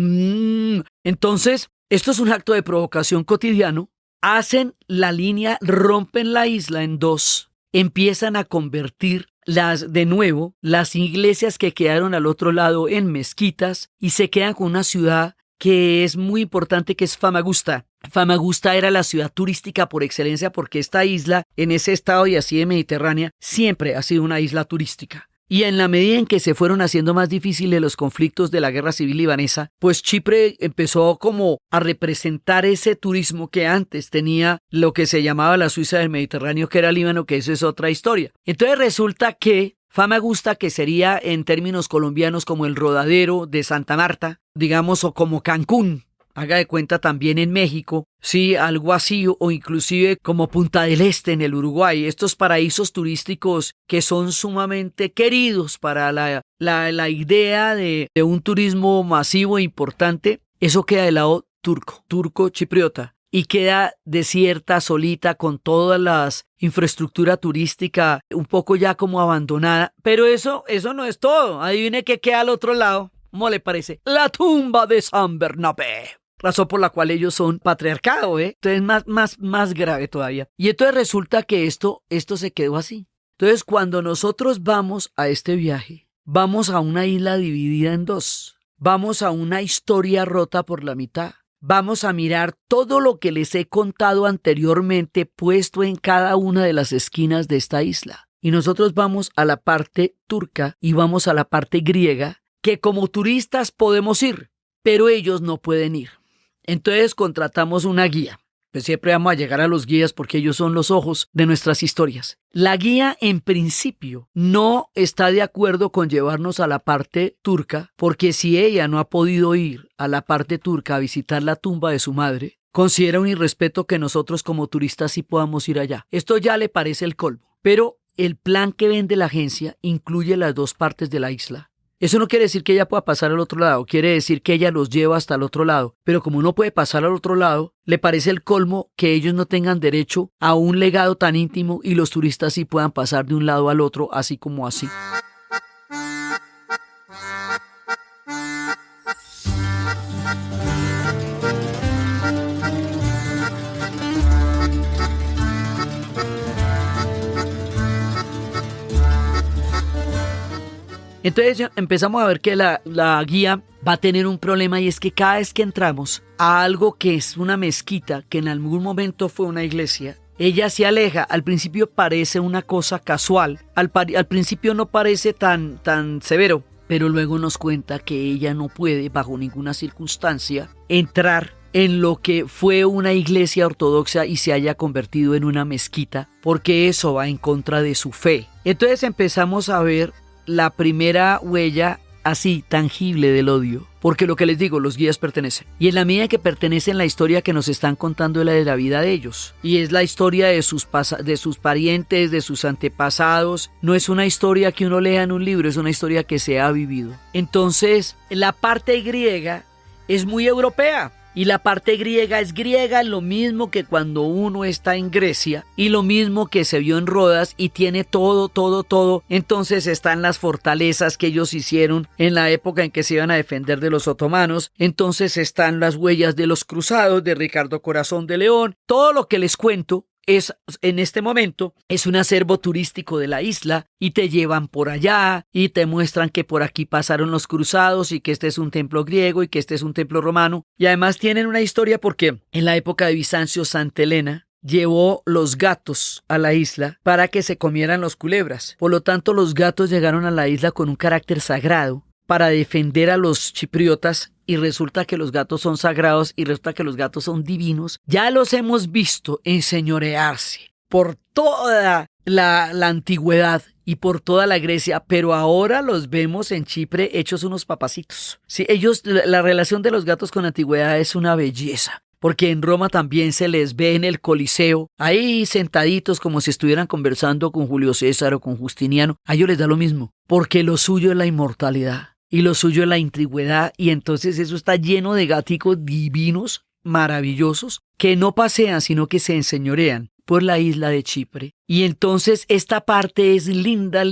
Entonces, esto es un acto de provocación cotidiano. Hacen la línea, rompen la isla en dos, empiezan a convertir de nuevo las iglesias que quedaron al otro lado en mezquitas y se quedan con una ciudad que es muy importante, que es Famagusta. Famagusta era la ciudad turística por excelencia porque esta isla, en ese estado y así de Mediterránea, siempre ha sido una isla turística. Y en la medida en que se fueron haciendo más difíciles los conflictos de la guerra civil libanesa, pues Chipre empezó como a representar ese turismo que antes tenía lo que se llamaba la Suiza del Mediterráneo, que era Líbano, que eso es otra historia. Entonces resulta que Famagusta, que sería en términos colombianos como el Rodadero de Santa Marta, digamos, o como Cancún, haga de cuenta también en México, sí, algo así, o inclusive como Punta del Este en el Uruguay, estos paraísos turísticos que son sumamente queridos para la idea de un turismo masivo e importante, eso queda del lado turco-chipriota. Y queda desierta, solita, con toda la infraestructura turística un poco ya como abandonada. Pero eso no es todo. Adivine qué queda al otro lado. ¿Cómo le parece? La tumba de San Bernabé. Razón por la cual ellos son patriarcado, ¿eh? Entonces más grave todavía. Y entonces resulta que esto se quedó así. Entonces cuando nosotros vamos a este viaje, vamos a una isla dividida en dos. Vamos a una historia rota por la mitad. Vamos a mirar todo lo que les he contado anteriormente puesto en cada una de las esquinas de esta isla. Y nosotros vamos a la parte turca y vamos a la parte griega, que como turistas podemos ir, pero ellos no pueden ir. Entonces contratamos una guía. Pues siempre vamos a llegar a los guías porque ellos son los ojos de nuestras historias. La guía en principio no está de acuerdo con llevarnos a la parte turca porque si ella no ha podido ir a la parte turca a visitar la tumba de su madre, considera un irrespeto que nosotros como turistas sí podamos ir allá. Esto ya le parece el colmo, pero el plan que vende la agencia incluye las dos partes de la isla. Eso no quiere decir que ella pueda pasar al otro lado, quiere decir que ella los lleva hasta el otro lado, pero como no puede pasar al otro lado, le parece el colmo que ellos no tengan derecho a un legado tan íntimo y los turistas sí puedan pasar de un lado al otro, así como así. Entonces empezamos a ver que la guía va a tener un problema y es que cada vez que entramos a algo que es una mezquita, que en algún momento fue una iglesia, ella se aleja. Al principio parece una cosa casual, al principio no parece tan severo, pero luego nos cuenta que ella no puede bajo ninguna circunstancia entrar en lo que fue una iglesia ortodoxa y se haya convertido en una mezquita, porque eso va en contra de su fe. Entonces empezamos a ver la primera huella así tangible del odio, porque lo que les digo, los guías pertenecen, y en la medida que pertenecen, la historia que nos están contando es la de la vida de ellos, y es la historia de sus parientes, de sus antepasados. No es una historia que uno lea en un libro, es una historia que se ha vivido. Entonces la parte griega es muy europea, Y la parte griega es griega, lo mismo que cuando uno está en Grecia y lo mismo que se vio en Rodas y tiene todo. Entonces están las fortalezas que ellos hicieron en la época en que se iban a defender de los otomanos. Entonces están las huellas de los cruzados de Ricardo Corazón de León. Todo lo que les cuento es, en este momento, es un acervo turístico de la isla y te llevan por allá y te muestran que por aquí pasaron los cruzados y que este es un templo griego y que este es un templo romano. Y además tienen una historia porque en la época de Bizancio, Santa Elena llevó los gatos a la isla para que se comieran los culebras. Por lo tanto, los gatos llegaron a la isla con un carácter sagrado para defender a los chipriotas, y resulta que los gatos son sagrados y resulta que los gatos son divinos. Ya los hemos visto enseñorearse por toda la antigüedad y por toda la Grecia, pero ahora los vemos en Chipre hechos unos papacitos. Sí, la relación de los gatos con la antigüedad es una belleza. Porque en Roma también se les ve en el Coliseo, ahí sentaditos como si estuvieran conversando con Julio César o con Justiniano. A ellos les da lo mismo, porque lo suyo es la inmortalidad. Y lo suyo es la antigüedad, y entonces eso está lleno de gaticos divinos, maravillosos, que no pasean, sino que se enseñorean por la isla de Chipre. Y entonces esta parte es linda,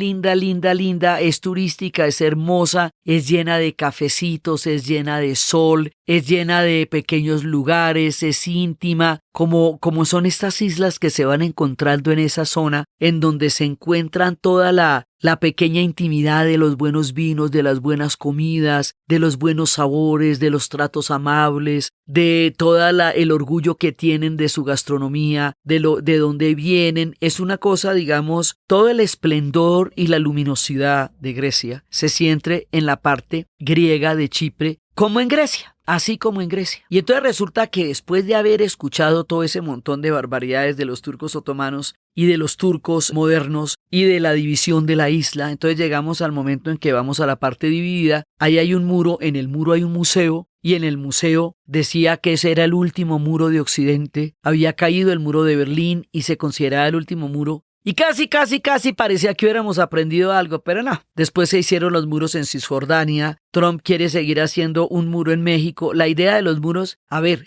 es turística, es hermosa, es llena de cafecitos, es llena de sol, es llena de pequeños lugares, es íntima, como son estas islas que se van encontrando en esa zona, en donde se encuentran toda la pequeña intimidad de los buenos vinos, de las buenas comidas, de los buenos sabores, de los tratos amables, de toda el orgullo que tienen de su gastronomía, de dónde vienen. Es una cosa, digamos, todo el esplendor y la luminosidad de Grecia se siente en la parte griega de Chipre, como en Grecia. Así como en Grecia. Y entonces resulta que después de haber escuchado todo ese montón de barbaridades de los turcos otomanos y de los turcos modernos y de la división de la isla, entonces llegamos al momento en que vamos a la parte dividida. Ahí hay un muro, en el muro hay un museo, y en el museo decía que ese era el último muro de Occidente. Había caído el muro de Berlín y se consideraba el último muro. Y casi parecía que hubiéramos aprendido algo, pero no. Después se hicieron los muros en Cisjordania. Trump quiere seguir haciendo un muro en México. La idea de los muros,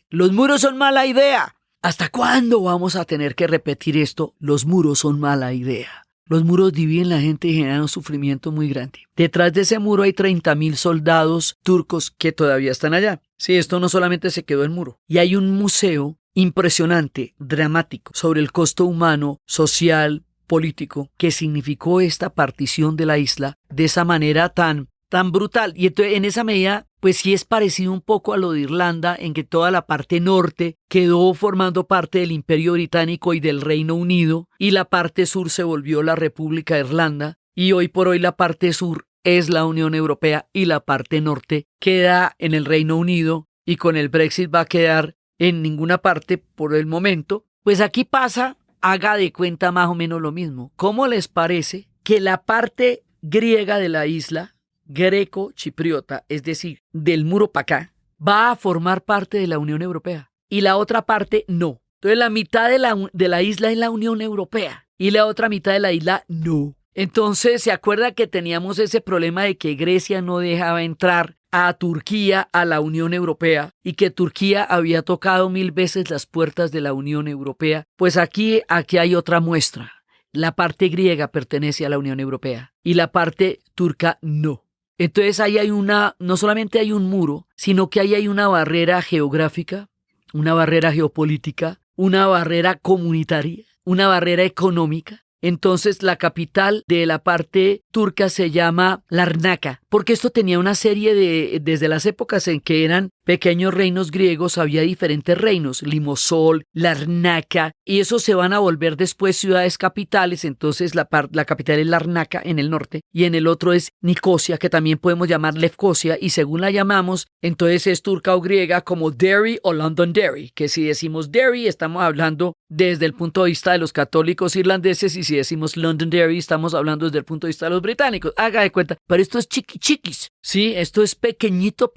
los muros son mala idea. ¿Hasta cuándo vamos a tener que repetir esto? Los muros son mala idea. Los muros dividen la gente y generan un sufrimiento muy grande. Detrás de ese muro hay 30.000 soldados turcos que todavía están allá. Sí, esto no solamente se quedó el muro. Y hay un museo impresionante, dramático, sobre el costo humano, social, político, que significó esta partición de la isla de esa manera tan brutal. Y entonces, en esa medida, pues sí es parecido un poco a lo de Irlanda, en que toda la parte norte quedó formando parte del Imperio Británico y del Reino Unido, y la parte sur se volvió la República de Irlanda, y hoy por hoy la parte sur es la Unión Europea y la parte norte queda en el Reino Unido, y con el Brexit va a quedar en ninguna parte por el momento. Pues aquí pasa, haga de cuenta más o menos lo mismo. ¿Cómo les parece que la parte griega de la isla, greco-chipriota, es decir, del muro para acá, va a formar parte de la Unión Europea y la otra parte no? Entonces la mitad de la isla es la Unión Europea y la otra mitad de la isla no. Entonces, ¿se acuerda que teníamos ese problema de que Grecia no dejaba entrar a Turquía a la Unión Europea y que Turquía había tocado 1000 veces las puertas de la Unión Europea? Pues aquí hay otra muestra. La parte griega pertenece a la Unión Europea y la parte turca no. Entonces ahí no solamente hay un muro, sino que ahí hay una barrera geográfica, una barrera geopolítica, una barrera comunitaria, una barrera económica. Entonces la capital de la parte turca se llama Larnaca, porque esto tenía una serie desde las épocas en que eran pequeños reinos griegos, había diferentes reinos, Limosol, Larnaca, y esos se van a volver después ciudades capitales. Entonces la capital es Larnaca en el norte, y en el otro es Nicosia, que también podemos llamar Lefkosia, y según la llamamos, entonces es turca o griega como Derry o Londonderry, que si decimos Derry estamos hablando desde el punto de vista de los católicos irlandeses, y si decimos Londonderry estamos hablando desde el punto de vista de los británicos. Haga de cuenta, pero esto es chiquis, sí, esto es pequeñito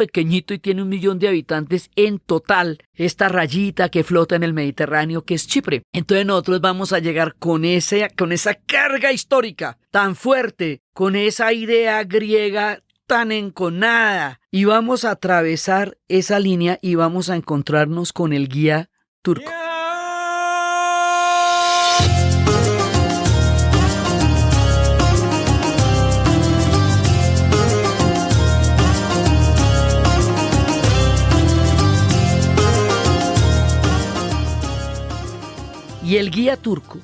y tiene 1 millón de habitantes en total, esta rayita que flota en el Mediterráneo que es Chipre. Entonces nosotros vamos a llegar con esa carga histórica tan fuerte, con esa idea griega tanen con nada. Y vamos a atravesar esa línea y vamos a encontrarnos con el guía turco. Y el guía turco,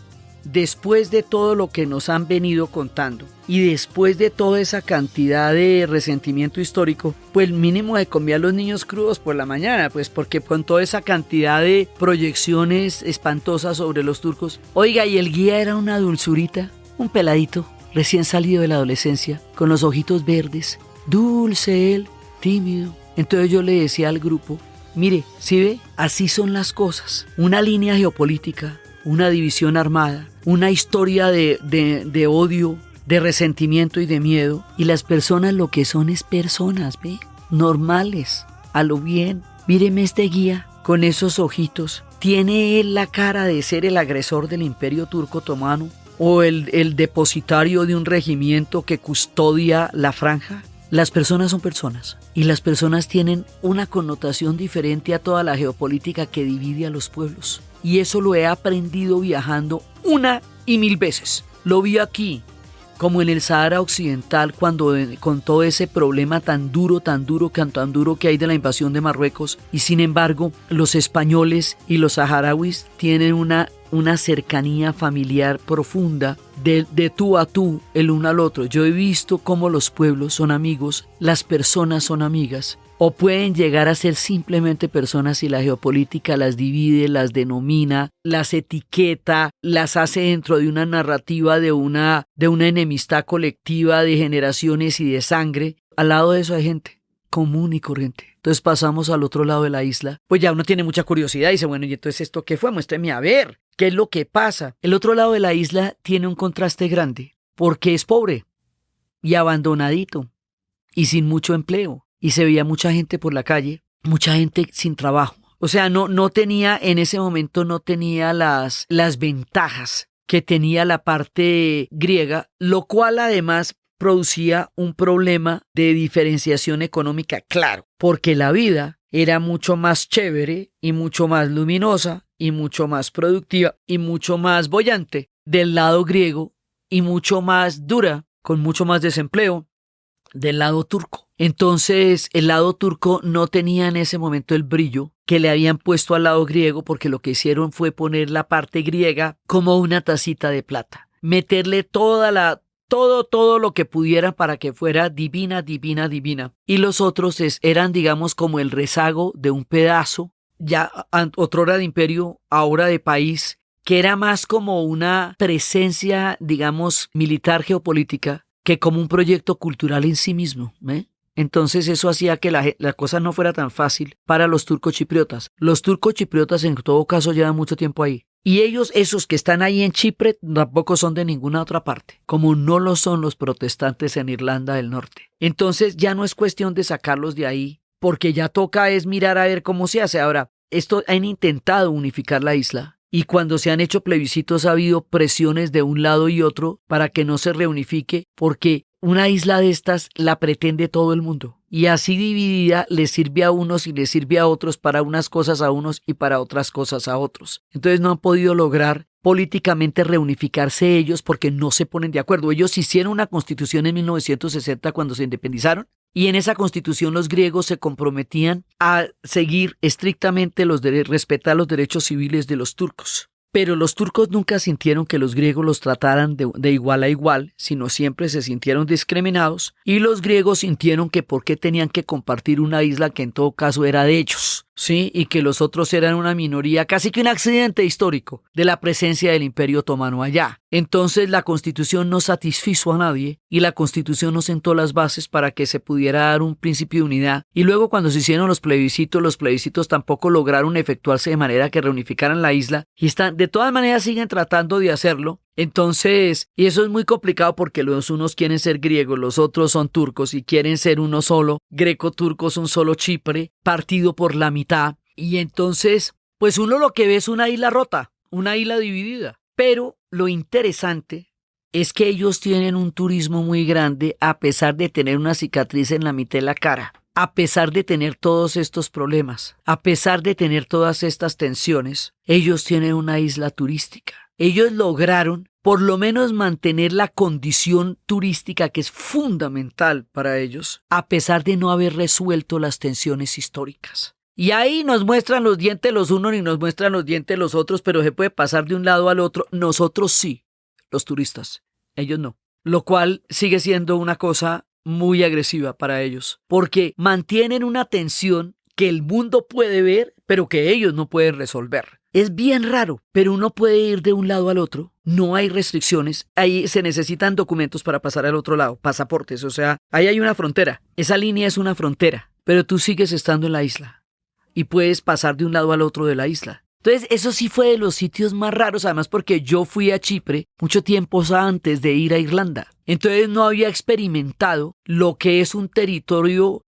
después de todo lo que nos han venido contando y después de toda esa cantidad de resentimiento histórico, pues mínimo de comía a los niños crudos por la mañana, pues porque con toda esa cantidad de proyecciones espantosas sobre los turcos. Oiga, y el guía era una dulzurita, un peladito recién salido de la adolescencia, con los ojitos verdes, dulce él, tímido. Entonces yo le decía al grupo, mire, ¿sí ve? Así son las cosas. Una línea geopolítica, una división armada, una historia de odio, de resentimiento y de miedo. Y las personas lo que son es personas, ¿ve? Normales, a lo bien. Míreme este guía con esos ojitos. ¿Tiene él la cara de ser el agresor del Imperio Turco Otomano? ¿O el depositario de un regimiento que custodia la franja? Las personas son personas. Y las personas tienen una connotación diferente a toda la geopolítica que divide a los pueblos. Y eso lo he aprendido viajando 1,000 veces. Lo vi aquí, como en el Sahara Occidental, cuando con todo ese problema tan duro que hay de la invasión de Marruecos. Y sin embargo, los españoles y los saharauis tienen una cercanía familiar profunda de tú a tú, el uno al otro. Yo he visto cómo los pueblos son amigos, las personas son amigas, o pueden llegar a ser simplemente personas y la geopolítica las divide, las denomina, las etiqueta, las hace dentro de una narrativa de una enemistad colectiva de generaciones y de sangre. Al lado de eso hay gente común y corriente. Entonces pasamos al otro lado de la isla. Pues ya uno tiene mucha curiosidad y dice, bueno, ¿y entonces esto qué fue? Muéstreme a ver, ¿qué es lo que pasa? El otro lado de la isla tiene un contraste grande, porque es pobre y abandonadito y sin mucho empleo. Y se veía mucha gente por la calle, mucha gente sin trabajo. O sea, no tenía, en ese momento no tenía las ventajas que tenía la parte griega, lo cual además producía un problema de diferenciación económica, claro, porque la vida era mucho más chévere y mucho más luminosa y mucho más productiva y mucho más boyante del lado griego y mucho más dura, con mucho más desempleo, del lado turco. Entonces el lado turco no tenía en ese momento el brillo que le habían puesto al lado griego, porque lo que hicieron fue poner la parte griega como una tacita de plata, meterle todo lo que pudiera para que fuera divina. Y los otros eran, digamos, como el rezago de un pedazo, ya otrora de imperio, ahora de país, que era más como una presencia, digamos, militar geopolítica que como un proyecto cultural en sí mismo, ¿eh? Entonces eso hacía que la cosa no fuera tan fácil para los turcochipriotas. Los turcochipriotas en todo caso llevan mucho tiempo ahí. Y ellos, esos que están ahí en Chipre, tampoco son de ninguna otra parte, como no lo son los protestantes en Irlanda del Norte. Entonces ya no es cuestión de sacarlos de ahí, porque ya toca es mirar a ver cómo se hace. Ahora, han intentado unificar la isla, y cuando se han hecho plebiscitos ha habido presiones de un lado y otro para que no se reunifique, porque una isla de estas la pretende todo el mundo. Y así dividida les sirve a unos y les sirve a otros, para unas cosas a unos y para otras cosas a otros. Entonces no han podido lograr políticamente reunificarse ellos porque no se ponen de acuerdo. Ellos hicieron una constitución en 1960 cuando se independizaron, y en esa constitución los griegos se comprometían a seguir estrictamente respetar los derechos civiles de los turcos. Pero los turcos nunca sintieron que los griegos los trataran de igual a igual, sino siempre se sintieron discriminados, y los griegos sintieron que por qué tenían que compartir una isla que en todo caso era de ellos, ¿sí? Y que los otros eran una minoría, casi que un accidente histórico de la presencia del Imperio Otomano allá. Entonces la Constitución no satisfizo a nadie, y la Constitución no sentó las bases para que se pudiera dar un principio de unidad. Y luego cuando se hicieron los plebiscitos tampoco lograron efectuarse de manera que reunificaran la isla, y de todas maneras siguen tratando de hacerlo. Entonces, y eso es muy complicado porque los unos quieren ser griegos, los otros son turcos y quieren ser uno solo, greco-turcos, un solo Chipre, partido por la mitad. Y entonces, pues uno lo que ve es una isla rota, una isla dividida. Pero lo interesante es que ellos tienen un turismo muy grande a pesar de tener una cicatriz en la mitad de la cara, a pesar de tener todos estos problemas, a pesar de tener todas estas tensiones. Ellos tienen una isla turística. Ellos lograron por lo menos mantener la condición turística que es fundamental para ellos, a pesar de no haber resuelto las tensiones históricas. Y ahí nos muestran los dientes los unos y nos muestran los dientes los otros, pero se puede pasar de un lado al otro. Nosotros sí, los turistas, ellos no. Lo cual sigue siendo una cosa muy agresiva para ellos, porque mantienen una tensión que el mundo puede ver, pero que ellos no pueden resolver. Es bien raro, pero uno puede ir de un lado al otro, no hay restricciones, ahí se necesitan documentos para pasar al otro lado, pasaportes, o sea, ahí hay una frontera, esa línea es una frontera, pero tú sigues estando en la isla y puedes pasar de un lado al otro de la isla. Entonces, eso sí fue de los sitios más raros, además porque yo fui a Chipre mucho tiempo antes de ir a Irlanda. Entonces no había experimentado lo que es un territorio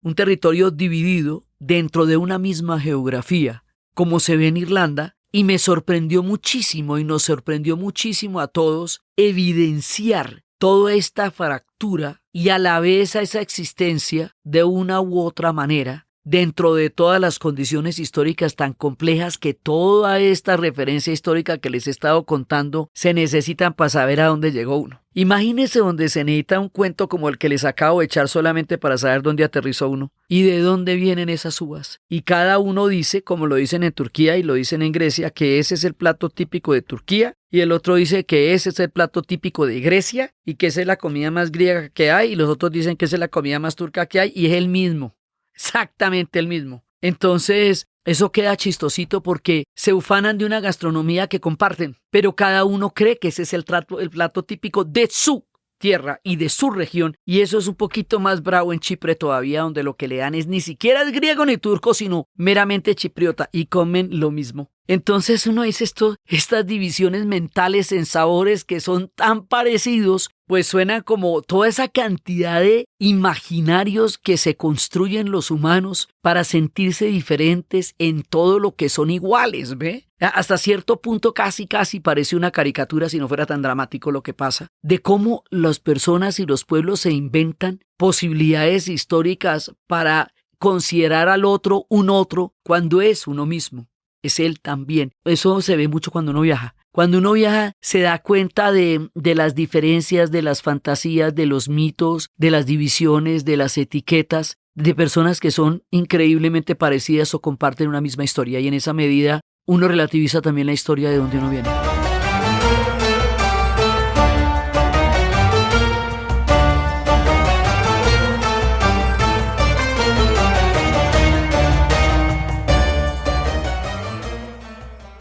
dividido dentro de una misma geografía, como se ve en Irlanda, y me sorprendió muchísimo y nos sorprendió muchísimo a todos evidenciar toda esta fractura y a la vez a esa existencia de una u otra manera dentro de todas las condiciones históricas tan complejas que toda esta referencia histórica que les he estado contando se necesitan para saber a dónde llegó uno. Imagínense donde se necesita un cuento como el que les acabo de echar solamente para saber dónde aterrizó uno y de dónde vienen esas uvas. Y cada uno dice, como lo dicen en Turquía y lo dicen en Grecia, que ese es el plato típico de Turquía, y el otro dice que ese es el plato típico de Grecia y que esa es la comida más griega que hay, y los otros dicen que esa es la comida más turca que hay, y es el mismo. Exactamente el mismo. Entonces, eso queda chistosito porque se ufanan de una gastronomía que comparten, pero cada uno cree que ese es el plato típico de su tierra y de su región, y eso es un poquito más bravo en Chipre todavía, donde lo que le dan es ni siquiera es griego ni turco, sino meramente chipriota, y comen lo mismo. Entonces uno dice estas divisiones mentales en sabores que son tan parecidos, pues suena como toda esa cantidad de imaginarios que se construyen los humanos para sentirse diferentes en todo lo que son iguales, ¿ve? Hasta cierto punto casi parece una caricatura si no fuera tan dramático lo que pasa, de cómo las personas y los pueblos se inventan posibilidades históricas para considerar al otro un otro cuando es uno mismo. Es él también. Eso se ve mucho cuando uno viaja. Cuando uno viaja se da cuenta de las diferencias, de las fantasías, de los mitos, de las divisiones, de las etiquetas, de personas que son increíblemente parecidas o comparten una misma historia. Y en esa medida uno relativiza también la historia de donde uno viene.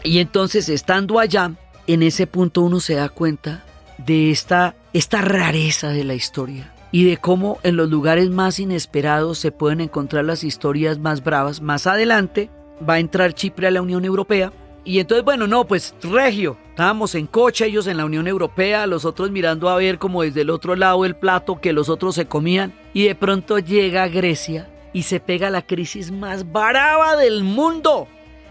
Y entonces, estando allá, en ese punto uno se da cuenta de esta rareza de la historia y de cómo en los lugares más inesperados se pueden encontrar las historias más bravas. Más adelante va a entrar Chipre a la Unión Europea y entonces, pues regio, estábamos en coche, ellos en la Unión Europea, los otros mirando a ver como desde el otro lado el plato que los otros se comían, y de pronto llega Grecia y se pega la crisis más brava del mundo.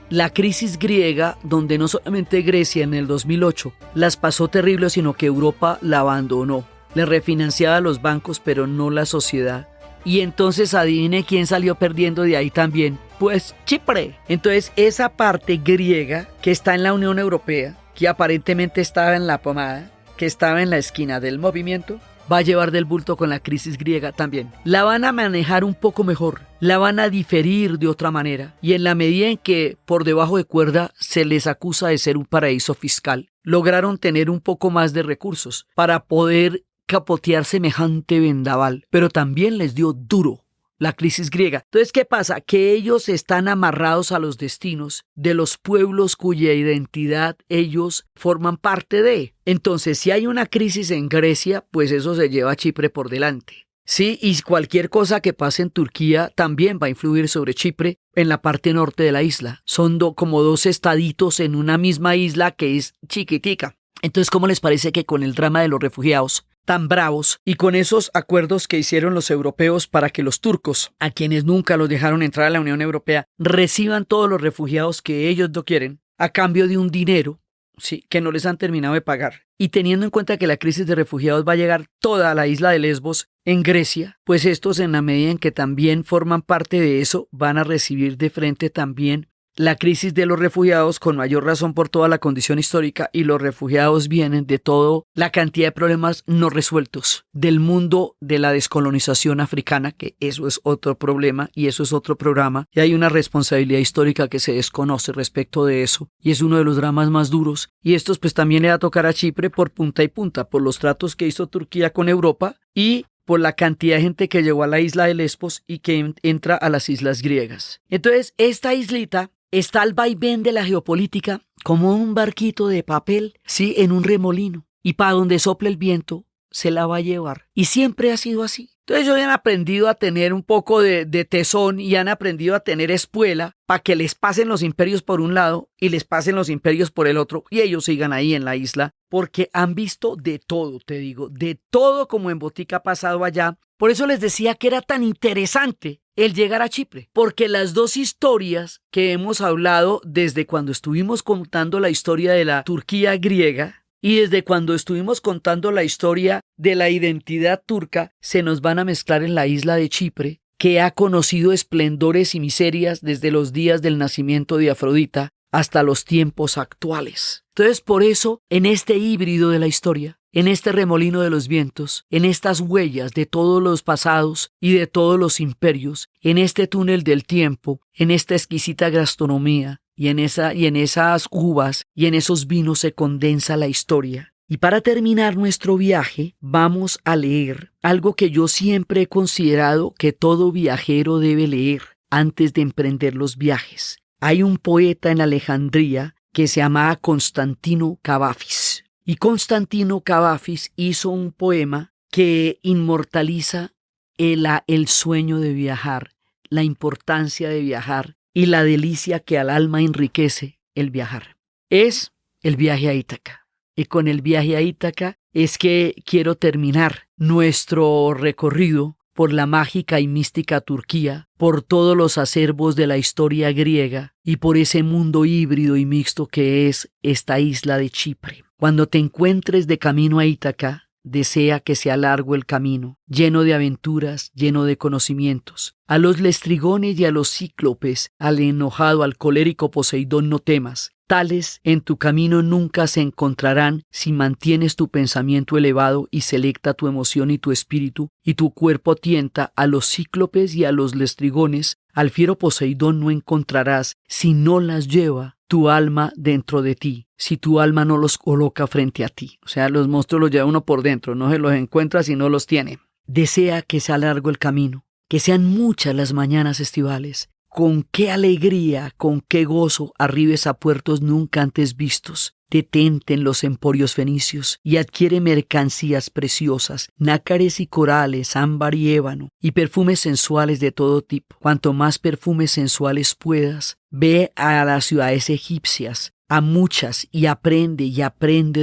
La crisis griega, donde no solamente Grecia en el 2008 las pasó terrible, sino que Europa la abandonó. Le refinanciaba a los bancos, pero no la sociedad. Y entonces adivine quién salió perdiendo de ahí también. Pues Chipre. Entonces esa parte griega que está en la Unión Europea, que aparentemente estaba en la pomada, que estaba en la esquina del movimiento, va a llevar del bulto con la crisis griega también. La van a manejar un poco mejor, la van a diferir de otra manera, y en la medida en que por debajo de cuerda se les acusa de ser un paraíso fiscal, lograron tener un poco más de recursos para poder capotear semejante vendaval, pero también les dio duro la crisis griega. Entonces, ¿qué pasa? Que ellos están amarrados a los destinos de los pueblos cuya identidad ellos forman parte de. Entonces, si hay una crisis en Grecia, pues eso se lleva a Chipre por delante. Sí, y cualquier cosa que pase en Turquía también va a influir sobre Chipre en la parte norte de la isla. Son como dos estaditos en una misma isla que es chiquitica. Entonces, ¿cómo les parece que con el drama de los refugiados tan bravos y con esos acuerdos que hicieron los europeos para que los turcos, a quienes nunca los dejaron entrar a la Unión Europea, reciban todos los refugiados que ellos no quieren a cambio de un dinero Sí, que no les han terminado de pagar. Y teniendo en cuenta que la crisis de refugiados va a llegar toda a la isla de Lesbos en Grecia, pues estos, en la medida en que también forman parte de eso, van a recibir de frente también la crisis de los refugiados, con mayor razón por toda la condición histórica, y los refugiados vienen de toda la cantidad de problemas no resueltos del mundo de la descolonización africana, que eso es otro problema y eso es otro programa, y hay una responsabilidad histórica que se desconoce respecto de eso, y es uno de los dramas más duros, y estos pues también le va a tocar a Chipre por punta y punta, por los tratos que hizo Turquía con Europa y por la cantidad de gente que llegó a la isla de Lesbos y que entra a las islas griegas. Entonces, esta islita está al vaivén de la geopolítica como un barquito de papel, sí, en un remolino. Y para donde sople el viento, se la va a llevar. Y siempre ha sido así. Entonces ellos han aprendido a tener un poco de tesón y han aprendido a tener espuela para que les pasen los imperios por un lado y les pasen los imperios por el otro y ellos sigan ahí en la isla porque han visto de todo, te digo, de todo como en botica ha pasado allá. Por eso les decía que era tan interesante el llegar a Chipre, porque las dos historias que hemos hablado desde cuando estuvimos contando la historia de la Turquía griega y desde cuando estuvimos contando la historia de la identidad turca, se nos van a mezclar en la isla de Chipre, que ha conocido esplendores y miserias desde los días del nacimiento de Afrodita hasta los tiempos actuales. Entonces, por eso, en este híbrido de la historia, en este remolino de los vientos, en estas huellas de todos los pasados y de todos los imperios, en este túnel del tiempo, en esta exquisita gastronomía, y en esas uvas y en esos vinos se condensa la historia. Y para terminar nuestro viaje, vamos a leer algo que yo siempre he considerado que todo viajero debe leer antes de emprender los viajes. Hay un poeta en Alejandría que se llamaba Constantino Cavafis. Y Constantino Cavafis hizo un poema que inmortaliza el sueño de viajar, la importancia de viajar y la delicia que al alma enriquece el viajar. Es el viaje a Ítaca. Y con el viaje a Ítaca es que quiero terminar nuestro recorrido por la mágica y mística Turquía, por todos los acervos de la historia griega y por ese mundo híbrido y mixto que es esta isla de Chipre. Cuando te encuentres de camino a Ítaca, desea que sea largo el camino, lleno de aventuras, lleno de conocimientos. A los lestrigones y a los cíclopes, al enojado, al colérico Poseidón no temas. Tales en tu camino nunca se encontrarán si mantienes tu pensamiento elevado y selecta tu emoción y tu espíritu, y tu cuerpo tienta a los cíclopes y a los lestrigones. Al fiero Poseidón no encontrarás si no las lleva tu alma dentro de ti, si tu alma no los coloca frente a ti. O sea, los monstruos los lleva uno por dentro, no se los encuentra si no los tiene. Desea que sea largo el camino, que sean muchas las mañanas estivales. Con qué alegría, con qué gozo arribes a puertos nunca antes vistos. Detente en los emporios fenicios y adquiere mercancías preciosas, nácares y corales, ámbar y ébano, y perfumes sensuales de todo tipo. Cuanto más perfumes sensuales puedas, ve a las ciudades egipcias, a muchas, y aprende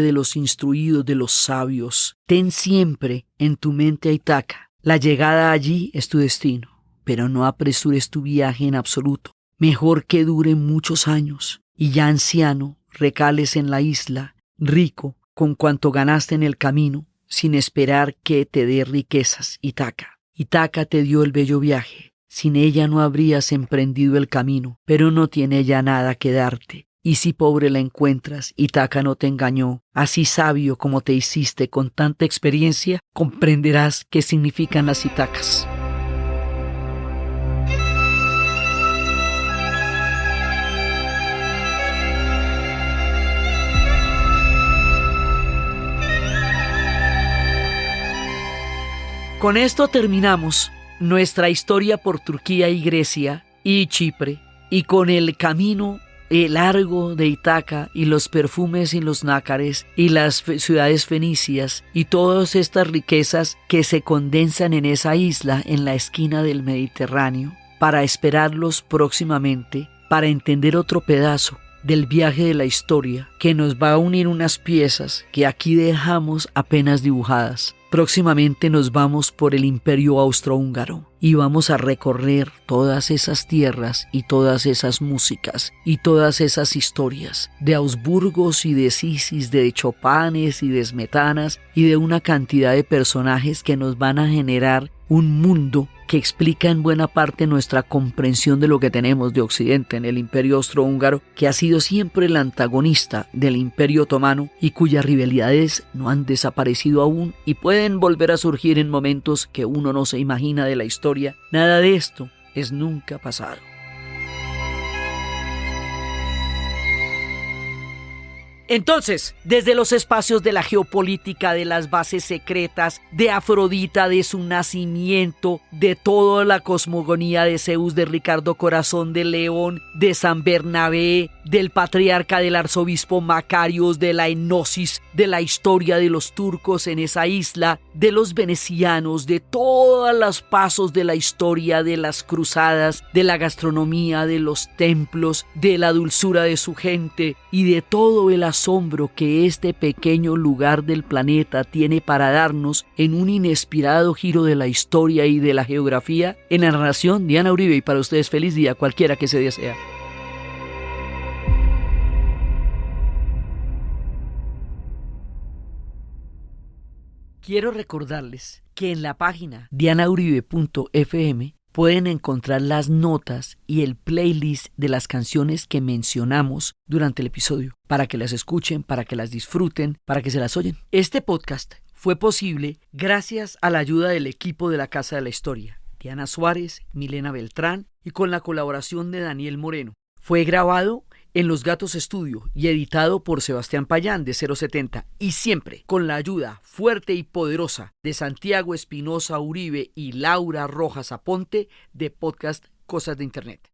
de los instruidos, de los sabios. Ten siempre en tu mente a Ítaca. La llegada allí es tu destino. Pero no apresures tu viaje en absoluto. Mejor que dure muchos años y ya anciano recales en la isla, rico con cuanto ganaste en el camino, sin esperar que te dé riquezas, Ítaca. Ítaca te dio el bello viaje. Sin ella no habrías emprendido el camino, pero no tiene ya nada que darte. Y si pobre la encuentras, Ítaca no te engañó. Así sabio como te hiciste con tanta experiencia, comprenderás qué significan las Ítacas. Con esto terminamos nuestra historia por Turquía y Grecia y Chipre, y con el camino largo de Ítaca y los perfumes y los nácares y las ciudades fenicias y todas estas riquezas que se condensan en esa isla en la esquina del Mediterráneo, para esperarlos próximamente, para entender otro pedazo del viaje de la historia que nos va a unir unas piezas que aquí dejamos apenas dibujadas, Próximamente nos vamos por el Imperio Austrohúngaro y vamos a recorrer todas esas tierras y todas esas músicas y todas esas historias de Augsburgos y de Sisis, de Chopanes y de Smetanas y de una cantidad de personajes que nos van a generar un mundo que explica en buena parte nuestra comprensión de lo que tenemos de Occidente en el Imperio Austrohúngaro, que ha sido siempre el antagonista del Imperio Otomano y cuyas rivalidades no han desaparecido aún y pueden volver a surgir en momentos que uno no se imagina de la historia. Nada de esto es nunca pasado. Entonces, desde los espacios de la geopolítica, de las bases secretas, de Afrodita, de su nacimiento, de toda la cosmogonía de Zeus, de Ricardo Corazón de León, de San Bernabé, del patriarca del arzobispo Macarios, de la enosis, de la historia de los turcos en esa isla, de los venecianos, de todos los pasos de la historia de las cruzadas, de la gastronomía, de los templos, de la dulzura de su gente y de todo el asombro que este pequeño lugar del planeta tiene para darnos en un inesperado giro de la historia y de la geografía. En la narración, Diana Uribe, y para ustedes feliz día cualquiera que se desea. Quiero recordarles que en la página dianauribe.fm pueden encontrar las notas y el playlist de las canciones que mencionamos durante el episodio, para que las escuchen, para que las disfruten, para que se las oyen. Este podcast fue posible gracias a la ayuda del equipo de la Casa de la Historia, Diana Suárez, Milena Beltrán y con la colaboración de Daniel Moreno. Fue grabado en Los Gatos Estudio y editado por Sebastián Payán de 070 y siempre con la ayuda fuerte y poderosa de Santiago Espinosa Uribe y Laura Rojas Aponte de Podcast Cosas de Internet.